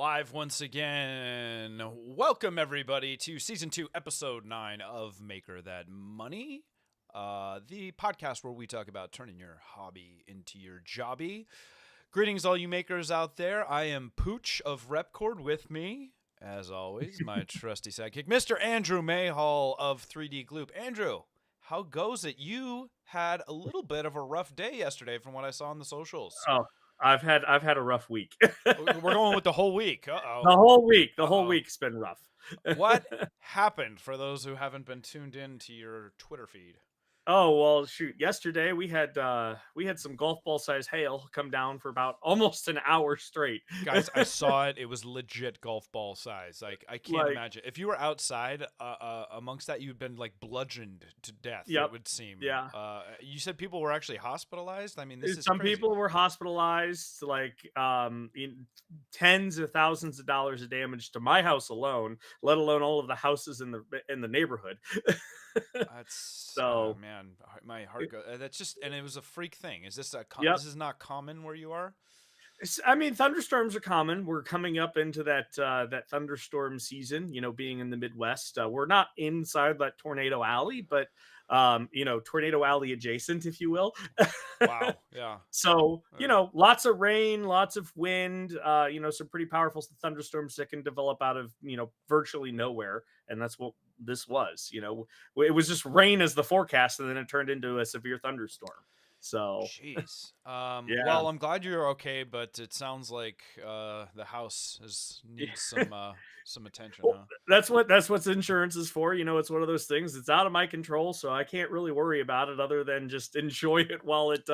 live once again. Welcome everybody to season 2, episode 9 of Maker That Money, the podcast where we talk about turning your hobby into your jobby. Greetings, all you makers out there. I am Pooch of Repkord. With me, as always, my trusty sidekick, Mr. Andrew Mayhall of 3D Gloop. Andrew, how goes it? You had a little bit of a rough day yesterday, from what I saw on the socials. Oh, I've had a rough week. We're going with the whole week. Uh-oh. The whole Uh-oh. week's been rough. What happened for those who haven't been tuned in to your Twitter feed? Oh, well, shoot. Yesterday we had some golf ball size hail come down for about almost an hour straight. Guys, I saw it. It was legit golf ball size. Like, I can't Like, imagine. If you were outside amongst that, you'd been, like, bludgeoned to death, yep. it would seem. Yeah. You said people were actually hospitalized? I mean, this is Some crazy. people were hospitalized, like in tens of thousands of dollars of damage to my house alone, let alone all of the houses in the neighborhood. That's, So, man, my heart goes. That's just, and it was a freak thing. Is this yep. this is not common where you are? I mean, thunderstorms are common. We're coming up into that thunderstorm season. You know, being in the Midwest, we're not inside that tornado alley, but tornado alley adjacent, if you will. Wow. Yeah. So, lots of rain, lots of wind. Some pretty powerful thunderstorms that can develop out of virtually nowhere, and that's what this was. It was just rain as the forecast, and then it turned into a severe thunderstorm. So, Jeez. yeah. Well, I'm glad you're okay, but it sounds like the house needs some attention, Well, huh? that's what insurance is for. It's one of those things. It's out of my control, so I can't really worry about it other than just enjoy it while it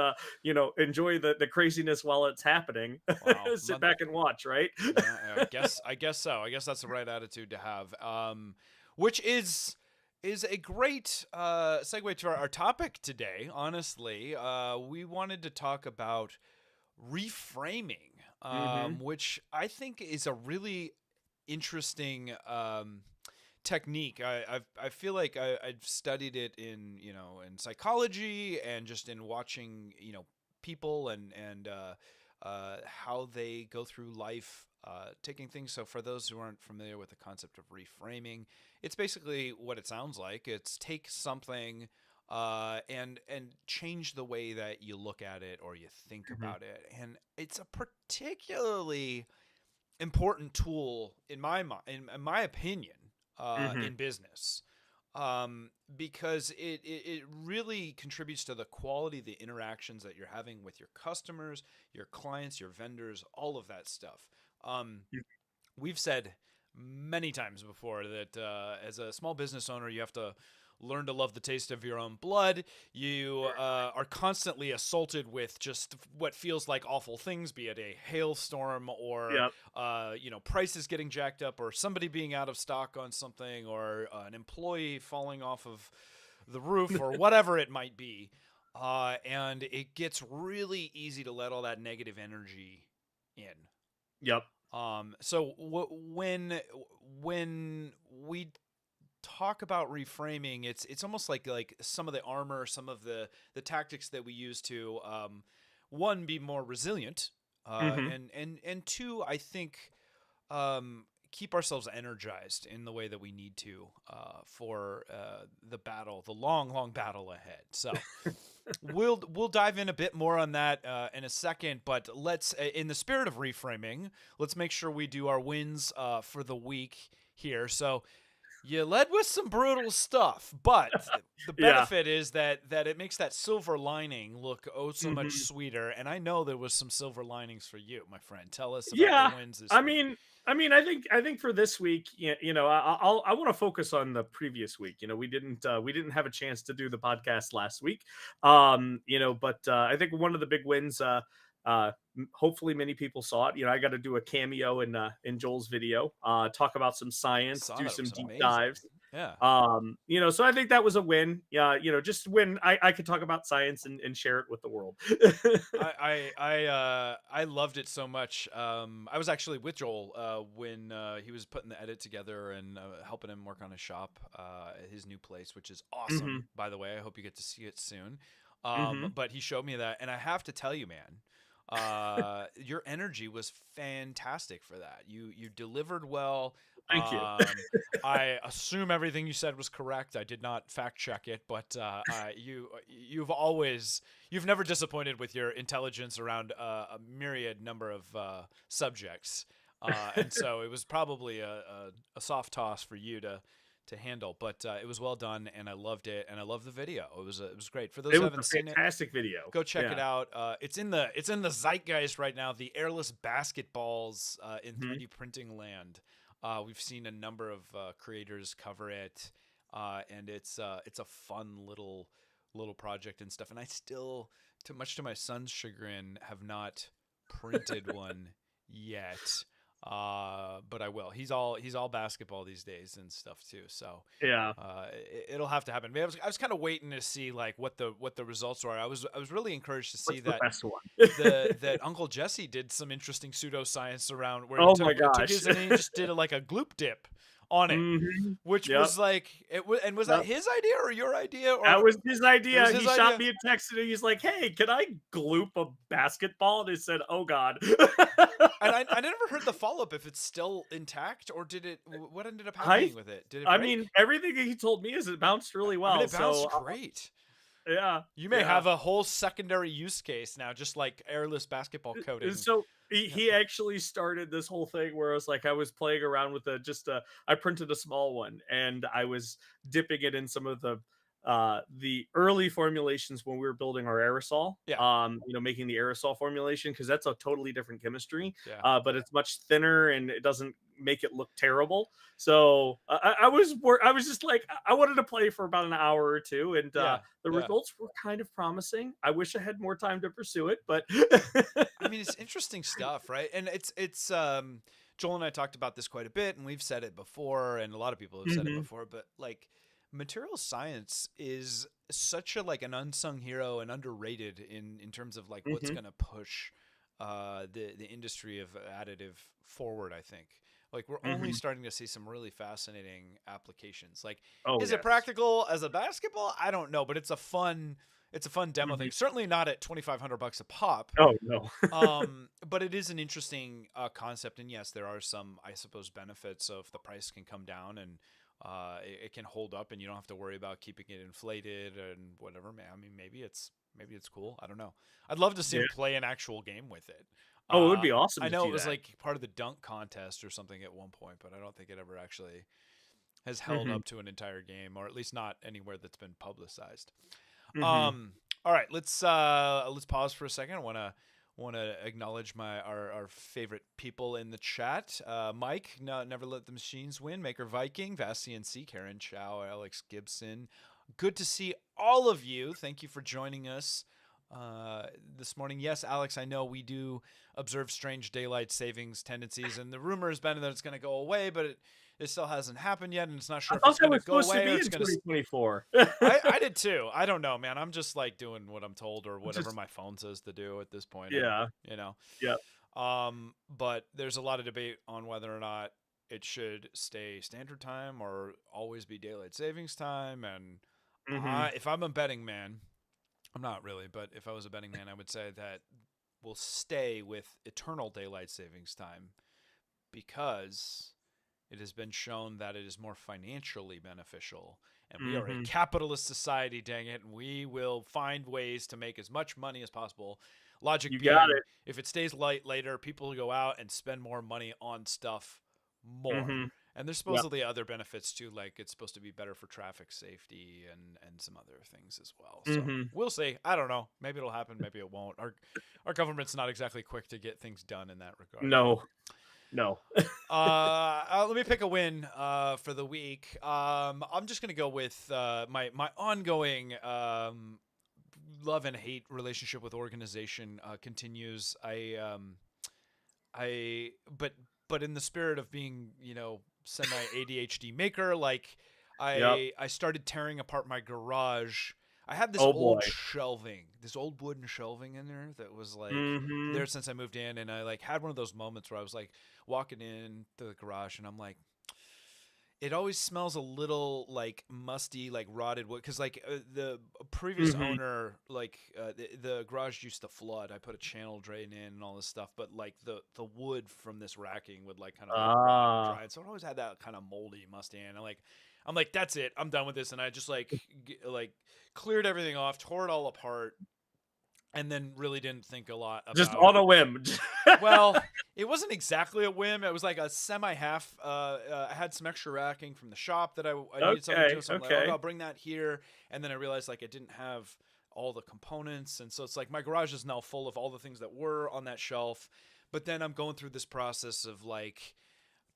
enjoy the craziness while it's happening. Wow. Sit back and watch, right? Yeah, I guess so. I guess that's the right attitude to have. Which is a great segue to our topic today. Honestly, we wanted to talk about reframing, Mhm. which I think is a really interesting technique. I feel like I've studied it in psychology and just in watching people and how they go through life, taking things. So for those who aren't familiar with the concept of reframing, it's basically what it sounds like. It's take something and change the way that you look at it or you think Mhm. about it. And it's a particularly important tool in my opinion, Mhm. in business, because it really contributes to the quality of the interactions that you're having with your customers, your clients, your vendors, all of that stuff. We've said many times before that as a small business owner, you have to learn to love the taste of your own blood. You are constantly assaulted with just what feels like awful things, be it a hailstorm or Yep. prices getting jacked up, or somebody being out of stock on something, or an employee falling off of the roof, or whatever it might be. And it gets really easy to let all that negative energy in. Yep. So when we talk about reframing, it's almost like some of the armor, some of the tactics that we use to one, be more resilient, Mhm. and two, I think, keep ourselves energized in the way that we need to for the long battle ahead. So we'll dive in a bit more on that in a second, but let's, in the spirit of reframing, let's make sure we do our wins for the week here. So you led with some brutal stuff, but the Yeah. benefit is that it makes that silver lining look oh so much Mhm. sweeter. And I know there was some silver linings for you, my friend. Tell us about your Yeah. wins this I week. mean, I think for this week, I want to focus on the previous week. We didn't have a chance to do the podcast last week. But I think one of the big wins. Hopefully, many people saw it. I got to do a cameo in Joel's video. Talk about some I science, saw do that. It some was deep amazing. dives. Yeah. So I think that was a win. Yeah, just when I could talk about science and share it with the world. I loved it so much. I was actually with Joel when he was putting the edit together and helping him work on his shop at his new place, which is awesome, Hmm. by the way. I hope you get to see it soon. Hmm. But he showed me that, and I have to tell you, man, Your energy was fantastic for that. You delivered well. Thank you. I assume everything you said was correct. I did not fact check it, but you've never disappointed with your intelligence around a myriad number of subjects, and so it was probably a soft toss for you to handle. But it was well done, and I loved it, and I loved the video. It was great. For those It who was a haven't seen it, fantastic video. go check it Yeah. out. It's in the zeitgeist right now. The airless basketballs in Mhm. 3D printing land. We've seen a number of creators cover it, and it's a fun little project and stuff. And I still, much to my son's chagrin, have not printed one yet. But I will. He's all basketball these days and stuff too. So Yeah. it'll have to happen. I was kind of waiting to see like what the results were. I was really encouraged to see What's the that best one? that Uncle Jesse did some interesting pseudoscience around where he Oh took my gosh. his and he just did like a gloop dip on it, Mhm. which Yep. was like it was. And was that Yep. his idea or your idea? Or That was his it was idea. his He shot idea? me a text and he's like, "Hey, can I gloop a basketball?" And I said, "Oh God." And I never heard the follow up if it's still intact or did it? What ended up I happening with it? Did it I break? mean, everything he told me is it bounced really I mean, well. it bounced So great. yeah, You may yeah. have a whole secondary use case now, just like airless basketball coating. So he actually started this whole thing where I was playing around with I printed a small one and I was dipping it in some of the early formulations when we were building our aerosol, Yeah, making the aerosol formulation, because that's a totally different chemistry, yeah, but it's much thinner and it doesn't make it look terrible. So I was just like, I wanted to play for about an hour or two, and yeah, the yeah. results were kind of promising. I wish I had more time to pursue it, but I mean, it's interesting stuff, right? And it's Joel and I talked about this quite a bit, and we've said it before, and a lot of people have said it Mhm, before. But like, material science is such a like an unsung hero and underrated in terms of like what's mhm, gonna push the industry of additive forward. I think like we're only mhm. starting to see some really fascinating applications. Like, Oh, is it yes. practical as a basketball? I don't know, but it's a fun demo Mhm. thing. Certainly not at $2,500 a pop. Oh, no. But it is an interesting concept, and yes, there are some, I suppose, benefits of the price can come down and it can hold up, and you don't have to worry about keeping it inflated and whatever. Man, I mean, maybe it's cool. I don't know. I'd love to see Yeah. him play an actual game with it. Oh, it would Uh, be awesome I to know see it was that. like part of the dunk contest or something at one point, but I don't think it ever actually has held Mhm, up to an entire game, or at least not anywhere that's been publicized. mhm. All right, let's pause for a second. I want to acknowledge our favorite people in the chat. Mike, no, never let the machines win. Maker Viking, Vast CNC, Karen Chow, Alex Gibson. Good to see all of you. Thank you for joining us this morning. Yes, Alex, I know we do observe strange daylight savings tendencies, and the rumor has been that it's going to go away, but it still hasn't happened yet, and it's not I sure if thought it's that going to was go supposed to away or be it's in going to. 2024. I did too. I don't know, man. I'm just like doing what I'm told or whatever Just my phone says to do at this point. yeah, You know. yeah. But there's a lot of debate on whether or not it should stay standard time or always be daylight savings time. And Mhm, if I'm a betting man, I'm not really, but if I was a betting man, I would say that we'll stay with eternal daylight savings time because it has been shown that it is more financially beneficial. And we are a mhm. capitalist society, dang it, and we will find ways to make as much money as possible. Logic You got being, it. if it stays light later, people will go out and spend more money on stuff more. Mhm. And there's Yep. supposedly other benefits too, like it's supposed to be better for traffic safety and some other things as well. So Mhm. we'll see. I don't know. Maybe it'll happen. Maybe it won't. Our government's not exactly quick to get things done in that regard. No, no. Let me pick a win for the week. I'm just gonna go with my ongoing love and hate relationship with organization continues. I but in the spirit of being semi ADHD maker, like Yep. I started tearing apart my garage. I had this Oh old boy. shelving, this old wooden shelving in there that was like there Mhm. since I moved in, and I like had one of those moments where I was like walking in to the garage and I'm like, it always smells a little like musty, like rotted wood. Because like the previous Hmm. owner, like the garage used to flood. I put a channel drain in and all this stuff, but like the wood from this racking would like kind of like rot and dry, Ah, and so it always had that kind of moldy, musty. And I'm like, that's it. I'm done with this. And I just like like cleared everything off, tore it all apart, and then really didn't think a lot just about. on a whim. Well, it wasn't exactly a whim. It was like a semi-half. I had some extra racking from the shop that I needed something Okay, to, so I'm like, okay, okay. I'll bring that here. And then I realized like I didn't have all the components, and so it's like my garage is now full of all the things that were on that shelf. But then I'm going through this process of like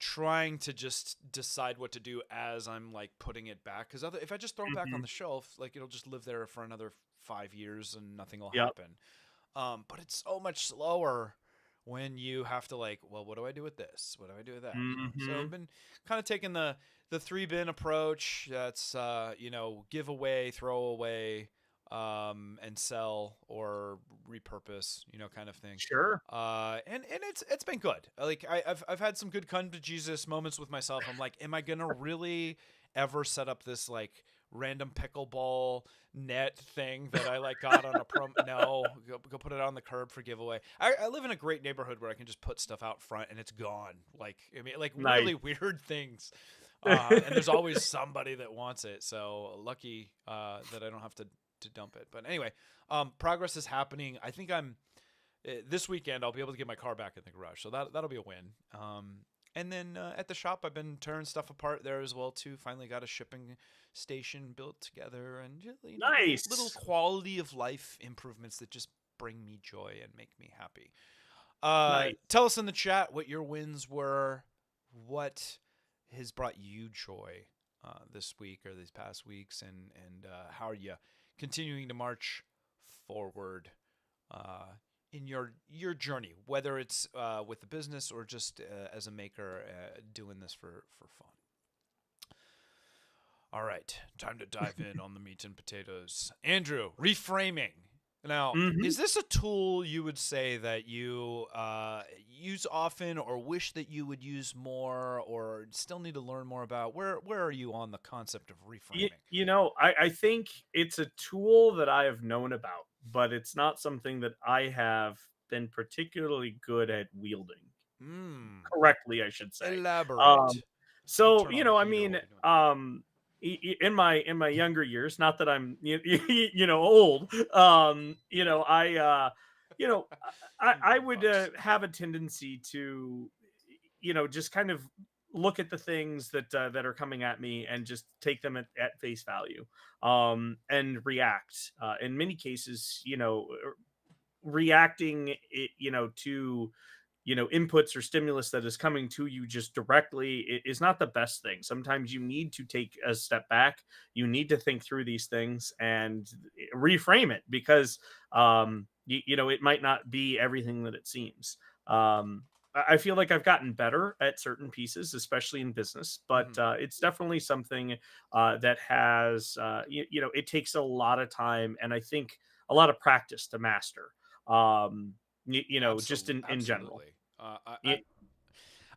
trying to just decide what to do as I'm like putting it back. Because if I just throw it back on Hmm. the shelf, like it'll just live there for another 5 years and nothing will Yep. happen. But it's so much slower when you have to like, well, what do I do with this? What do I do with that? You know. So I've Hmm. been kind of taking the 3 bin approach. That's give away, throw away, and sell or repurpose, kind of thing. Sure. And it's been good. Like I've had some good come to Jesus moments with myself. I'm like, am I gonna really ever set up this like random pickleball net thing that I like got on a no, go put it on the curb for giveaway. I live in a great neighborhood where I can just put stuff out front and it's gone. Like I mean, like Nice. really weird things. And there's always somebody that wants it. So lucky that I don't have to dump it. But anyway, progress is happening. I think I'm this weekend I'll be able to get my car back in the garage, so that'll be a win. And then at the shop, I've been tearing stuff apart there as well too. Finally got a shipping station built together, and little Nice. quality of life improvements that just bring me joy and make me happy. Nice. Tell us in the chat what your wins were. What has brought you joy this week or these past weeks, and how are you continuing to march forward uh, in your journey, whether it's with the business or just as a maker doing this for fun. All right, time to dive in on the meat and potatoes. Andrew, reframing. Now, Hmm. is this a tool you would say that you use often, or wish that you would use more, or still need to learn more about? Where are you on the concept of reframing? I think it's a tool that I have known about, but it's not something that I have been particularly good at wielding Hmm. correctly, I should say. Um, Elaborate. I'll so turn on the I heater mean, while you're doing in my younger years, not that I'm old, you know, that. I Young would bucks. have a tendency to just kind of look at the things that are coming at me and just take them at face value, and react. In many cases, reacting to inputs or stimulus that is coming to you just directly is not the best thing. Sometimes you need to take a step back, you need to think through these things and reframe it, because it might not be everything that it seems. I feel like I've gotten better at certain pieces, especially in business, but Hmm. it's definitely something that has it takes a lot of time, and I think a lot of practice to master, just in general. Absolutely. Uh, I, I Y-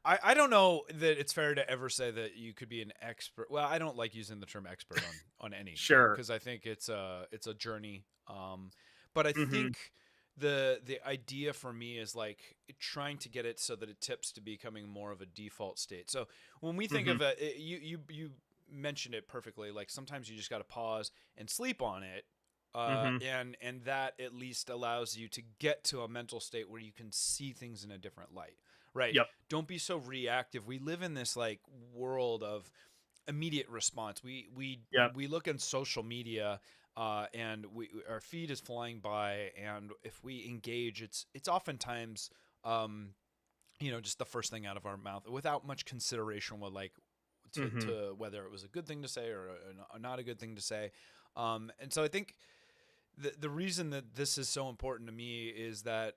I don't know that it's fair to ever say that you could be an expert. Well, I don't like using the term expert on anything Sure. because I think it's a journey. But I Hmm. think the idea for me is like trying to get it so that it tips to becoming more of a default state. So when we think Hmm. of you mentioned it perfectly. Like sometimes you just got to pause and sleep on it. Hmm. And that at least allows you to get to a mental state where you can see things in a different light, right? Yep. Don't be so reactive. We live in this like world of immediate response. Yep. We look in social media, and our feed is flying by, and if we engage, it's oftentimes just the first thing out of our mouth without much consideration with like Hmm. to whether it was a good thing to say or not a good thing to say. And so I think the reason that this is so important to me is that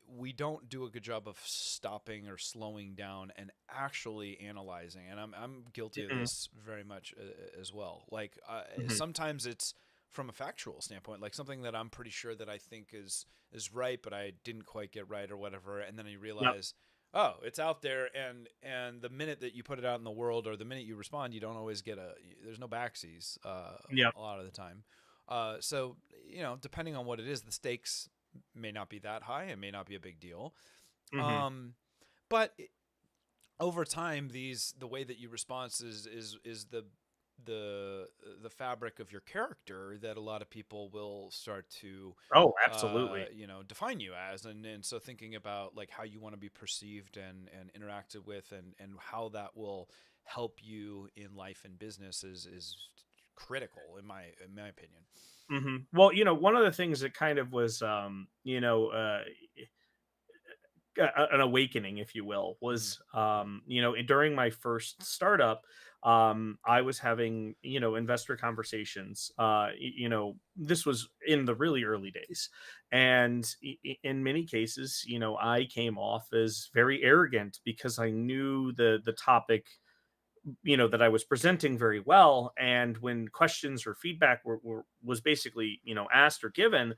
we don't do a good job of stopping or slowing down and actually analyzing. And I'm guilty of Hmm. this very much as well. Like Hmm. sometimes it's from a factual standpoint, like something that I'm pretty sure that I think is right, but I didn't quite get right or whatever. And then I Yep. realize, Oh, it's out there, and the minute that you put it out in the world, or the minute you respond, you don't always get there's no backsies Yeah. a lot of the time. So depending on what it is, the stakes may not be that high. It may not be a big deal. Hmm. Um, but over time, the way that you respond is the the fabric of your character that a lot of people will start to Oh, absolutely. define you as, and so thinking about like how you want to be perceived and interacted with, and how that will help you in life and business is critical in my opinion. Well, one of the things that kind of was, an awakening, if you will, Hmm. was, during my first startup, I was having, investor conversations. This was in the really early days. And in many cases, I came off as very arrogant because I knew the topic, that I was presenting very well. And when questions or feedback was basically, asked or given,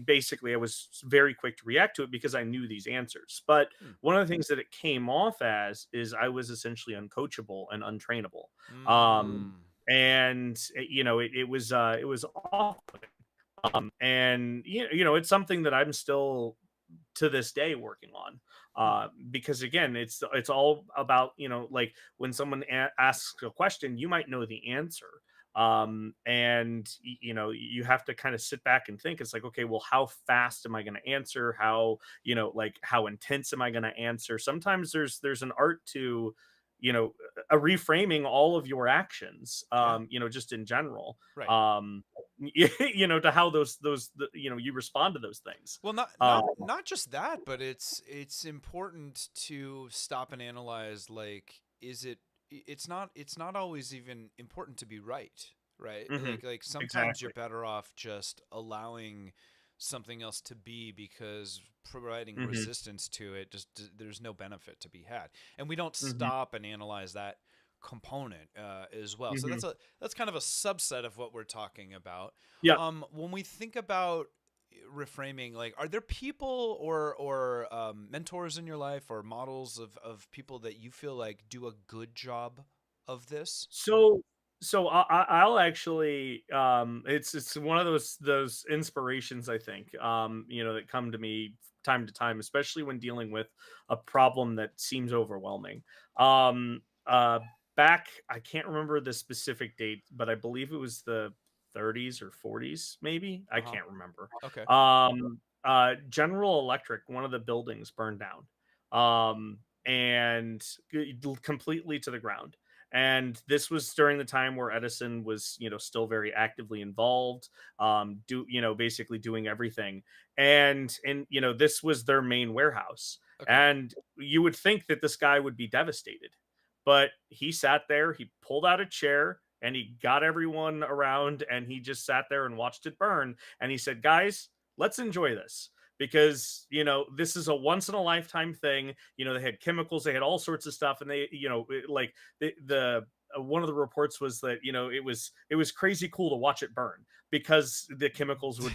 basically I was very quick to react to it because I knew these answers. But Hmm. one of the things that it came off as is I was essentially uncoachable and untrainable. Mm. And it was awful. And it's something that I'm still to this day working on, Hmm. because again, it's all about, like when someone asks a question, you might know the answer, and you have to kind of sit back and think. It's like, okay, well, how fast am I going to answer? How, like how intense am I going to answer? Sometimes there's an art to, a reframing all of your actions, Yeah. just in general, Right. um to how you respond to those things. Well, not uh, not not just that, but it's important to stop and analyze. Like, is it? It's not always even important to be right, right? Mhm. Like sometimes you're Exactly. better off just allowing something else to be, because providing Mhm. resistance to it, just there's no benefit to be had, and we don't Mhm. stop and analyze that component as well. So Mhm. that's kind of a subset of what we're talking about. Yep. When we think about reframing, like, are there people or mentors in your life, or models of people that you feel like do a good job of this? So I'll actually, it's one of those inspirations, I think, that come to me time to time, especially when dealing with a problem that seems overwhelming. Um uh Back, I can't remember the specific date, but I believe it was the 30s or 40s, maybe. I Uh-huh. can't remember. Okay. General Electric, one of the buildings burned down. And completely to the ground. And this was during the time where Edison was, still very actively involved, basically doing everything. And this was their main warehouse. Okay. And you would think that this guy would be devastated, but he sat there, he pulled out a chair, and he got everyone around, and he just sat there and watched it burn. And he said, guys, let's enjoy this, because this is a once in a lifetime thing. They had chemicals, they had all sorts of stuff, and they, like the one of the reports was that, it was crazy cool to watch it burn, because the chemicals would,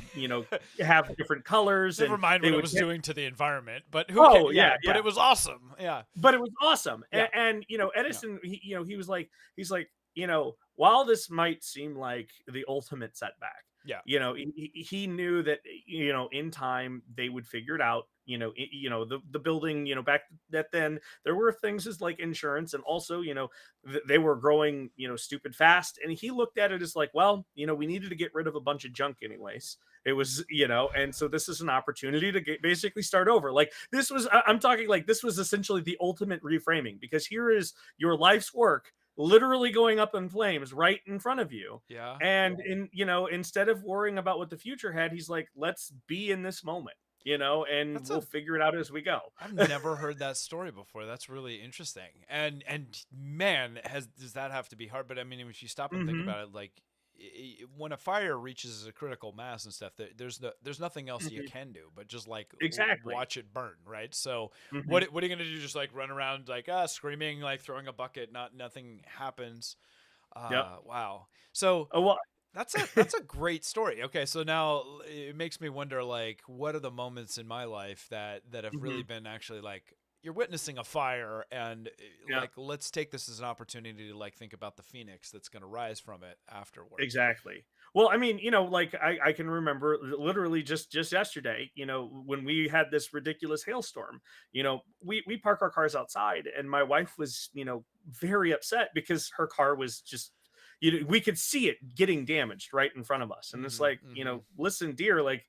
have different colors, Never and mind they what it would was get. doing to the environment, but who can? Oh yeah, Yeah, but yeah. it was awesome. Yeah. But it was awesome. Yeah. And Yeah. Edison, he was like, while this might seem like the ultimate setback, Yeah. he knew that, in time they would figure it out. The building, back that then, there were things as like insurance, and also, they were growing, stupid fast. And he looked at it as like, well, we needed to get rid of a bunch of junk anyways. It was, and so this is an opportunity to basically start over. Like, this was, I'm talking like, this was essentially the ultimate reframing, because here is your life's work literally going up in flames right in front of you. Yeah. And instead of worrying about what the future had, he's like, let's be in this moment, and That's we'll a figure it out as we go. I've never heard that story before. That's really interesting. And man, does that have to be hard? But I mean, if you stop and think Hmm. about it, like, when a fire reaches a critical mass and stuff, there's nothing else you Hmm. can do but just like Exactly. watch it burn, right? So Hmm. what are you gonna do? Just like run around like screaming, like throwing a bucket? Nothing happens. Yep. Wow. So Oh, well. That's a great story. Okay, so now it makes me wonder, like, what are the moments in my life that have really Mhm. been actually like you're witnessing a fire, and Yeah. like let's take this as an opportunity to like think about the phoenix that's going to rise from it afterward. Exactly. Well, I mean, like I can remember literally just yesterday, when we had this ridiculous hailstorm, we park our cars outside, and my wife was, very upset because her car was just, we could see it getting damaged right in front of us. And it's Mm-hmm. like, Mm-hmm. listen, dear, like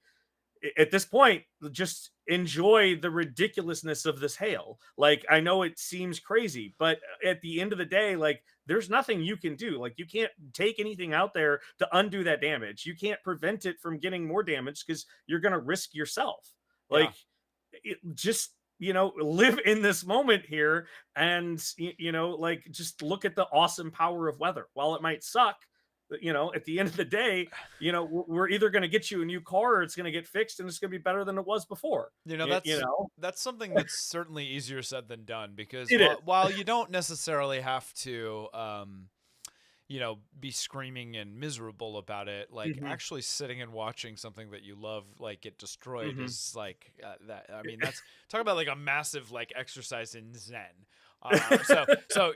at this point, just enjoy the ridiculousness of this hail. Like, I know it seems crazy, but at the end of the day, like, there's nothing you can do. Like, you can't take anything out there to undo that damage. You can't prevent it from getting more damage because you're going to risk yourself. Yeah. Like, just, live in this moment here, and like, just look at the awesome power of weather. While it might suck, at the end of the day, we're either going to get you a new car, or it's going to get fixed and it's going to be better than it was before. You know, You know, that's something that's certainly easier said than done, because it is. while you don't necessarily have to be screaming and miserable about it, like Hmm. actually sitting and watching something that you love like get destroyed Hmm. is like that. I mean, that's talk about like a massive like exercise in Zen. So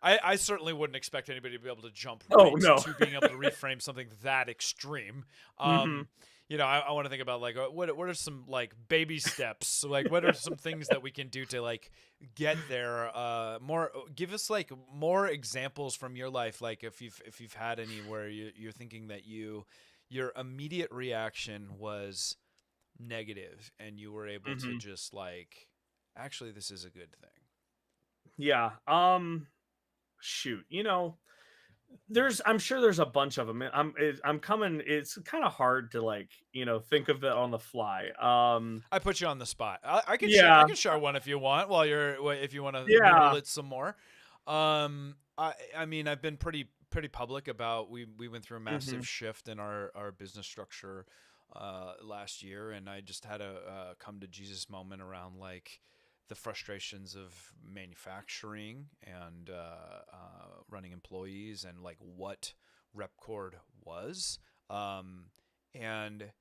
I certainly wouldn't expect anybody to be able to jump Oh right no. to being able to reframe something that extreme. Hmm. I want to think about like what are some like baby steps, like what are some things that we can do to like get there. More give us like more examples from your life, like if you've had any where you're thinking that your immediate reaction was negative and you were able to Hmm. just like actually this is a good thing. Yeah. Shoot. I'm sure there's a bunch of them. I'm coming. It's kind of hard to, like, think of it on the fly. I put you on the spot. I Yeah. can share one if you want if you want to noodle Yeah. it some more. I mean I've been pretty public about we went through a Hmm. massive shift in our business structure last year, and I just had a come to Jesus moment around like the frustrations of manufacturing and running employees and like what Repkord was. And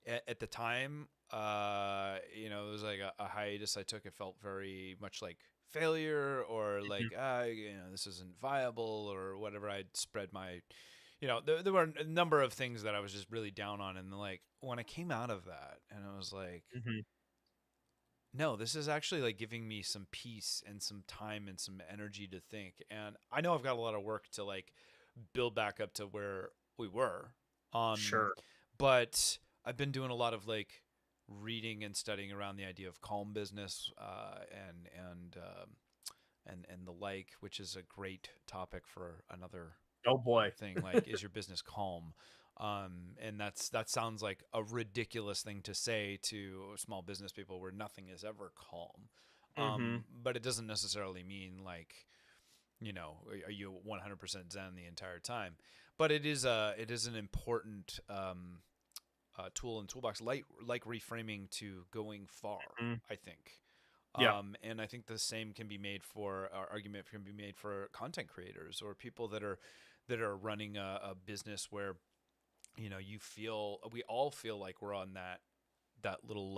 at the time, it was like a hiatus I took. It felt very much like failure, or like, this isn't viable, or whatever. I'd spread my, there were a number of things that I was just really down on. And like, when I came out of that, and I was like, Hmm. no, this is actually like giving me some peace and some time and some energy to think. And I know I've got a lot of work to like build back up to where we were. Um, Sure. but I've been doing a lot of like reading and studying around the idea of calm business, and the like, which is a great topic for another Oh boy. thing. Like, is your business calm? And that sounds like a ridiculous thing to say to small business people, where nothing is ever calm. Hmm. But it doesn't necessarily mean like, are you 100% zen the entire time? But it is an important tool and toolbox, like reframing to going far, Hmm. I think. Yeah. And I think the same can be made for argument can be made for content creators or people that are running a business where we all feel like we're on that little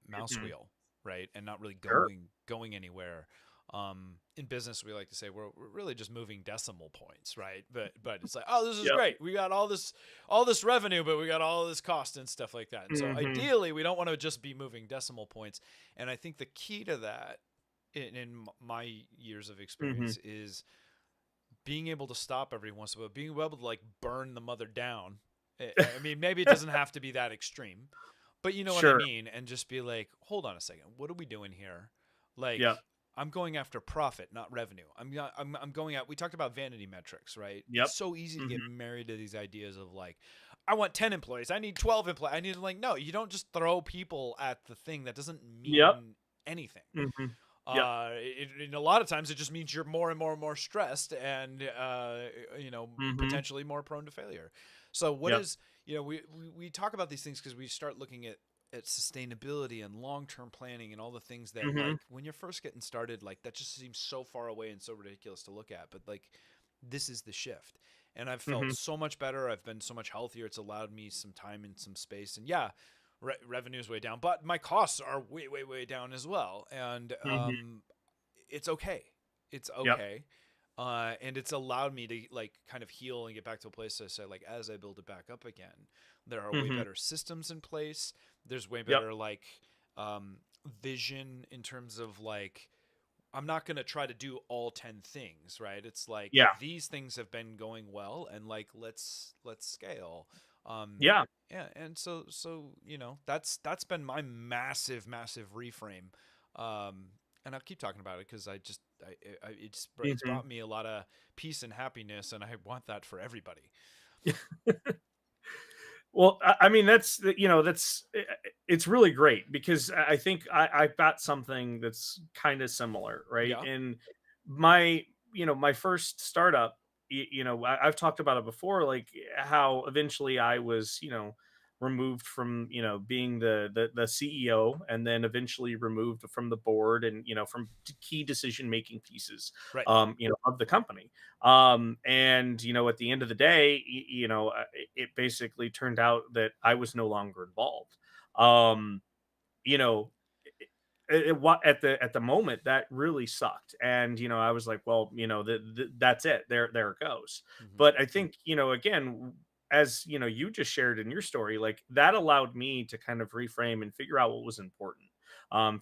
mouse Hmm. wheel, right, and not really Sure. going anywhere. In business, we like to say we're really just moving decimal points, right? But it's like, oh, this is Yep. great. We got all this revenue, but we got all this cost and stuff like that. And so Hmm. ideally, we don't want to just be moving decimal points. And I think the key to that, in my years of Hmm. experience, is being able to stop every once in a while, being able to like burn the mother down. I mean, maybe it doesn't have to be that extreme, but you know what I Sure. mean, and just be like, hold on a second, what are we doing here? Like, Yep. I'm going after profit, not revenue. I'm going out. We talked about vanity metrics, right? Yep. It's so easy to Hmm. get married to these ideas of like, I want 10 employees. I need 12 employees. I need to like, no, you don't just throw people at the thing. That doesn't Yep. mean anything. Hmm. Yep. A lot of times it just means you're more and more and more stressed, and Hmm. potentially more prone to failure. So what Yep. is we talk about these things because we start looking at sustainability and long-term planning and all the things that Hmm. like when you're first getting started, like that just seems so far away and so ridiculous to look at. But like this is the shift. And I've felt Hmm. so much better. I've been so much healthier. It's allowed me some time and some space. And yeah, revenue is way down, but my costs are way, way, way down as well. And Hmm. it's okay. It's Yep. okay. And it's allowed me to like kind of heal and get back to a place I say like as I build it back up again, there are way Hmm. better systems in place. There's way Yep. better like um, vision in terms of like I'm not going to try to do all 10 things, right? It's like Yeah. these things have been going well and like let's scale. Um Yeah. yeah, and so that's been my massive reframe. And I'll keep talking about it cuz it's Hmm. brought me a lot of peace and happiness, and I want that for everybody. Well, I mean, it's really great because I think I've got something that's kind of similar, right? Yeah. In my, my first startup, I've talked about it before, like how eventually I was, removed from, being the CEO, and then eventually removed from the board and, from key decision making pieces, Right. of the company. And at the end of the day, it basically turned out that I was no longer involved. um you know at the moment that really sucked, and I was like, well, that's it, there it goes. Mhm. But I think, again, as you just shared in your story, like that allowed me to kind of reframe and figure out what was important,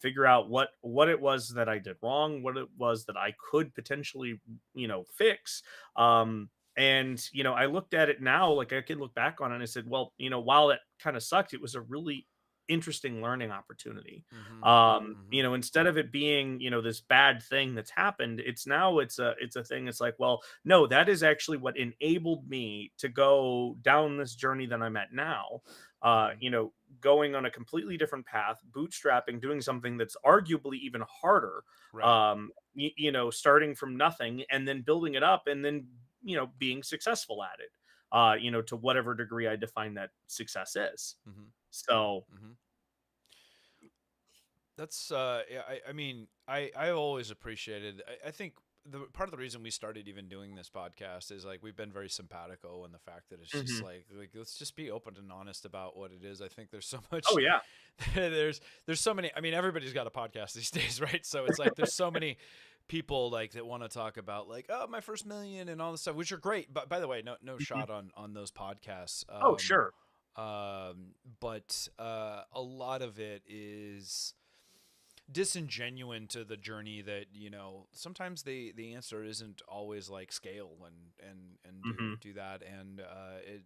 figure out what it was that I did wrong, what it was that I could potentially fix. And I looked at it now, like I can look back on it and I said, well, while it kind of sucked, it was a really interesting learning opportunity. Mhm. Mhm. Instead of it being, this bad thing that's happened, it's a thing. It's like, well, no, that is actually what enabled me to go down this journey that I'm at now. Mhm. Going on a completely different path, bootstrapping, doing something that's arguably even harder. Right. Starting from nothing and then building it up, and then being successful at it, to whatever degree I define that success is. Mhm. So. Mhm. That's yeah, I mean I always appreciated. I think the part of the reason we started even doing this podcast is like we've been very simpatico, and the fact that it's just Mhm. like let's just be open and honest about what it is. I think there's so Oh much yeah. there's so many. I mean, everybody's got a podcast these days, right? So it's like there's so many people like that want to talk about like, oh, my first million and all this stuff, which are great. But by the way, no Mhm. shot on those podcasts. Oh, sure. But a lot of it is disingenuine to the journey that sometimes the answer isn't always like scale and Mhm. do that, and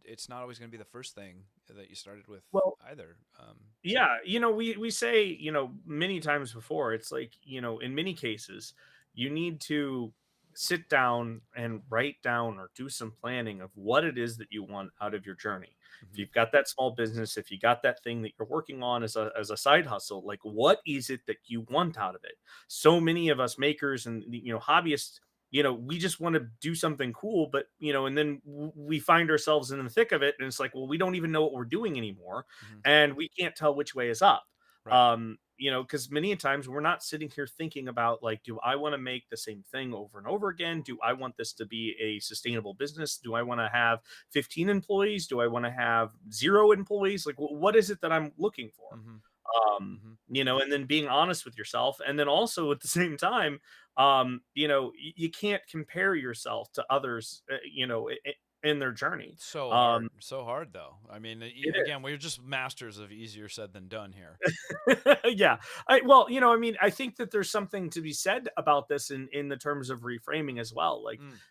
it's not always going to be the first thing that you started with Well, either. So yeah, we say, many times before, it's like, in many cases, you need to sit down and write down or do some planning of what it is that you want out of your journey. If mhm, you've got that small business, if you got that thing that you're working on as a side hustle, like what is it that you want out of it? So many of us makers and hobbyists, we just want to do something cool, but and then we find ourselves in the thick of it, and it's like, well, we don't even know what we're doing anymore, mhm, and we can't tell which way is up. right. Because many times we're not sitting here thinking about, like, do I want to make the same thing over and over again? Do I want this to be a sustainable business? Do I want to have 15 employees? Do I want to have 0 employees? Like, what is it that I'm looking for? Mhm, mhm. And then being honest with yourself, and then also at the same time, you can't compare yourself to others, in their journey. So hard though. I mean, It again, we're just masters of easier said than done here. Yeah. Well, I mean, I think that there's something to be said about this in the terms of reframing as well. Like, Mm,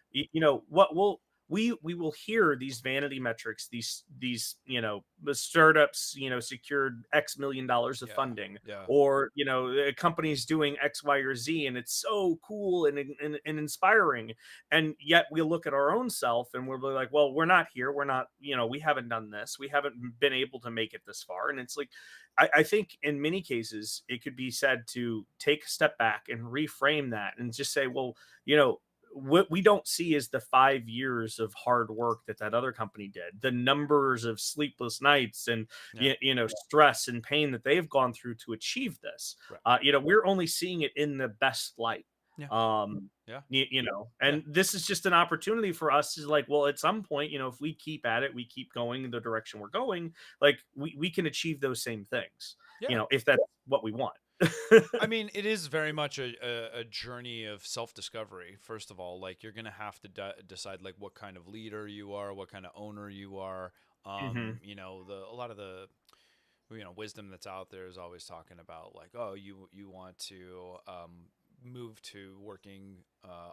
what we will hear these vanity metrics, these the startups secured X million of yeah, funding, yeah. or companies doing X, Y, or Z, and it's so cool and inspiring. And yet we look at our own self and we're like, well, we're not here, we're not, we haven't done this, we haven't been able to make it this far. And it's like, I think in many cases it could be said to take a step back and reframe that and just say, well, what we don't see is the 5 years of hard work that other company did, the numbers of sleepless nights and Yeah, stress and pain that they've gone through to achieve this. right. We're only seeing it in the best light. Yeah. Um, Yeah. Yeah. and this is just an opportunity for us to like, well, at some point, if we keep at it, we keep going in the direction we're going, like we can achieve those same things, Yeah. if that's what we want. I mean, it is very much a journey of self-discovery. First of all, like you're gonna have to decide like what kind of leader you are, what kind of owner you are. Hmm. A lot of the wisdom that's out there is always talking about like, oh, you want to move to working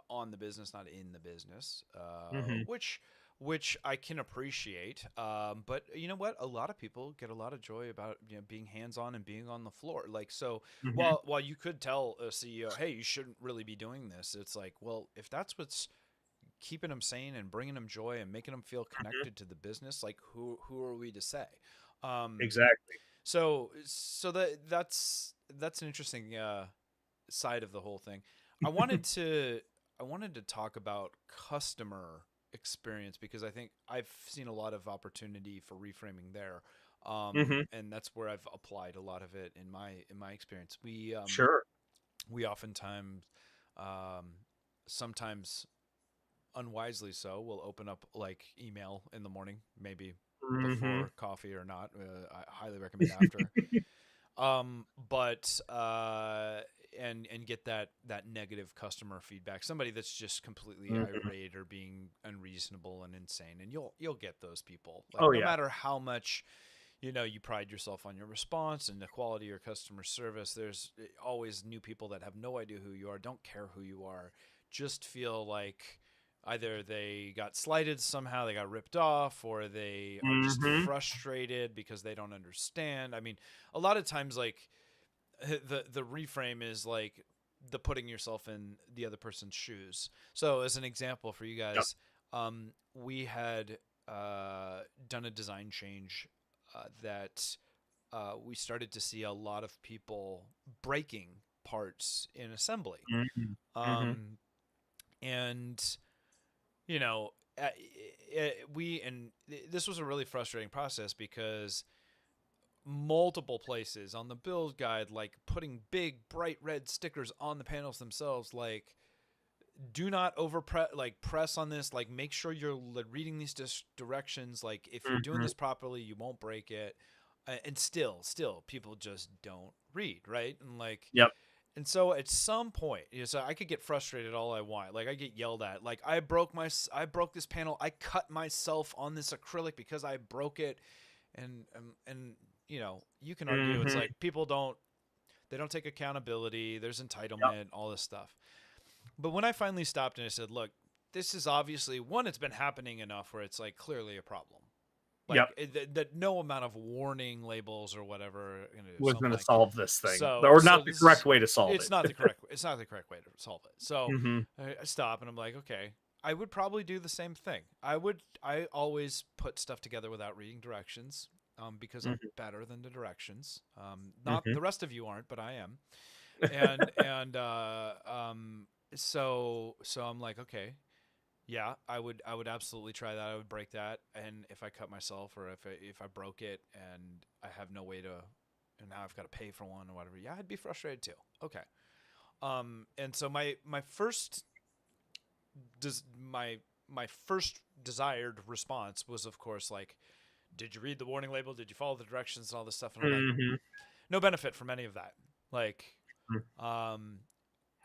on the business, not in the business, Hmm. which I can appreciate. But you know what? A lot of people get a lot of joy about being hands on and being on the floor. Like so, Hmm. while you could tell a CEO, hey, you shouldn't really be doing this. It's like, well, if that's what's keeping them sane and bringing them joy and making them feel Hmm. connected to the business, like who are we to say? Um, Exactly. that's an interesting side of the whole thing. I wanted to I wanted to talk about customer experience because I think I've seen a lot of opportunity for reframing there, Hmm. and that's where I've applied a lot of it in my experience. Sure. We oftentimes, um, sometimes unwisely so, will open up like email in the morning, maybe Hmm. before coffee or not. I highly recommend after. But and get that negative customer feedback. Somebody that's just completely Hmm. irate or being unreasonable and insane, and you'll get those people. Like Oh no yeah. matter how much you pride yourself on your response and the quality of your customer service, there's always new people that have no idea who you are, don't care who you are, just feel like either they got slighted somehow, they got ripped off, or they are just Hmm. frustrated because they don't understand. I mean, a lot of times, like the reframe is like the putting yourself in the other person's shoes. So, as an example for you Yep. guys, we had done a design change that we started to see a lot of people breaking parts in assembly. Hmm. Hmm. Um, and you know, uh, this was a really frustrating process because multiple places on the build guide, like putting big bright red stickers on the panels themselves, like do not press on this, like make sure you're reading these directions, like if you're doing Hmm. this properly you won't break it. And still people just don't read, right? And like Yep. and so at some point, so I could get frustrated all I want. Like I get yelled at. Like I broke this panel. I cut myself on this acrylic because I broke it. And you can argue it's Hmm. like they don't take accountability. There's Yep. entitlement, all this stuff. But when I finally stopped and I said, "Look, this is obviously one. It's been happening enough where it's like clearly a problem. Yep. Like that no amount of warning labels or whatever are gonna do." Was So I'm going to like, solve this thing, so or so not the this correct is way to solve it's it. not the correct way to solve it. So Hmm. I stop and I'm like, okay, I would probably do the same thing. I always put stuff together without reading directions, because I'm Hmm. better than the directions. Not Hmm. the rest of you aren't, but I am. And so I'm like, okay, yeah, I would absolutely try that. I would break that, and if I cut myself or if I broke it and I have no way to, and now I've got to pay for one or whatever, yeah, I'd be frustrated too. Okay. And so my first does my first desired response was, of course, like, did you read the warning label? Did you follow the directions and all this stuff? And I'm like, Hmm. no benefit from any of that. Like, um,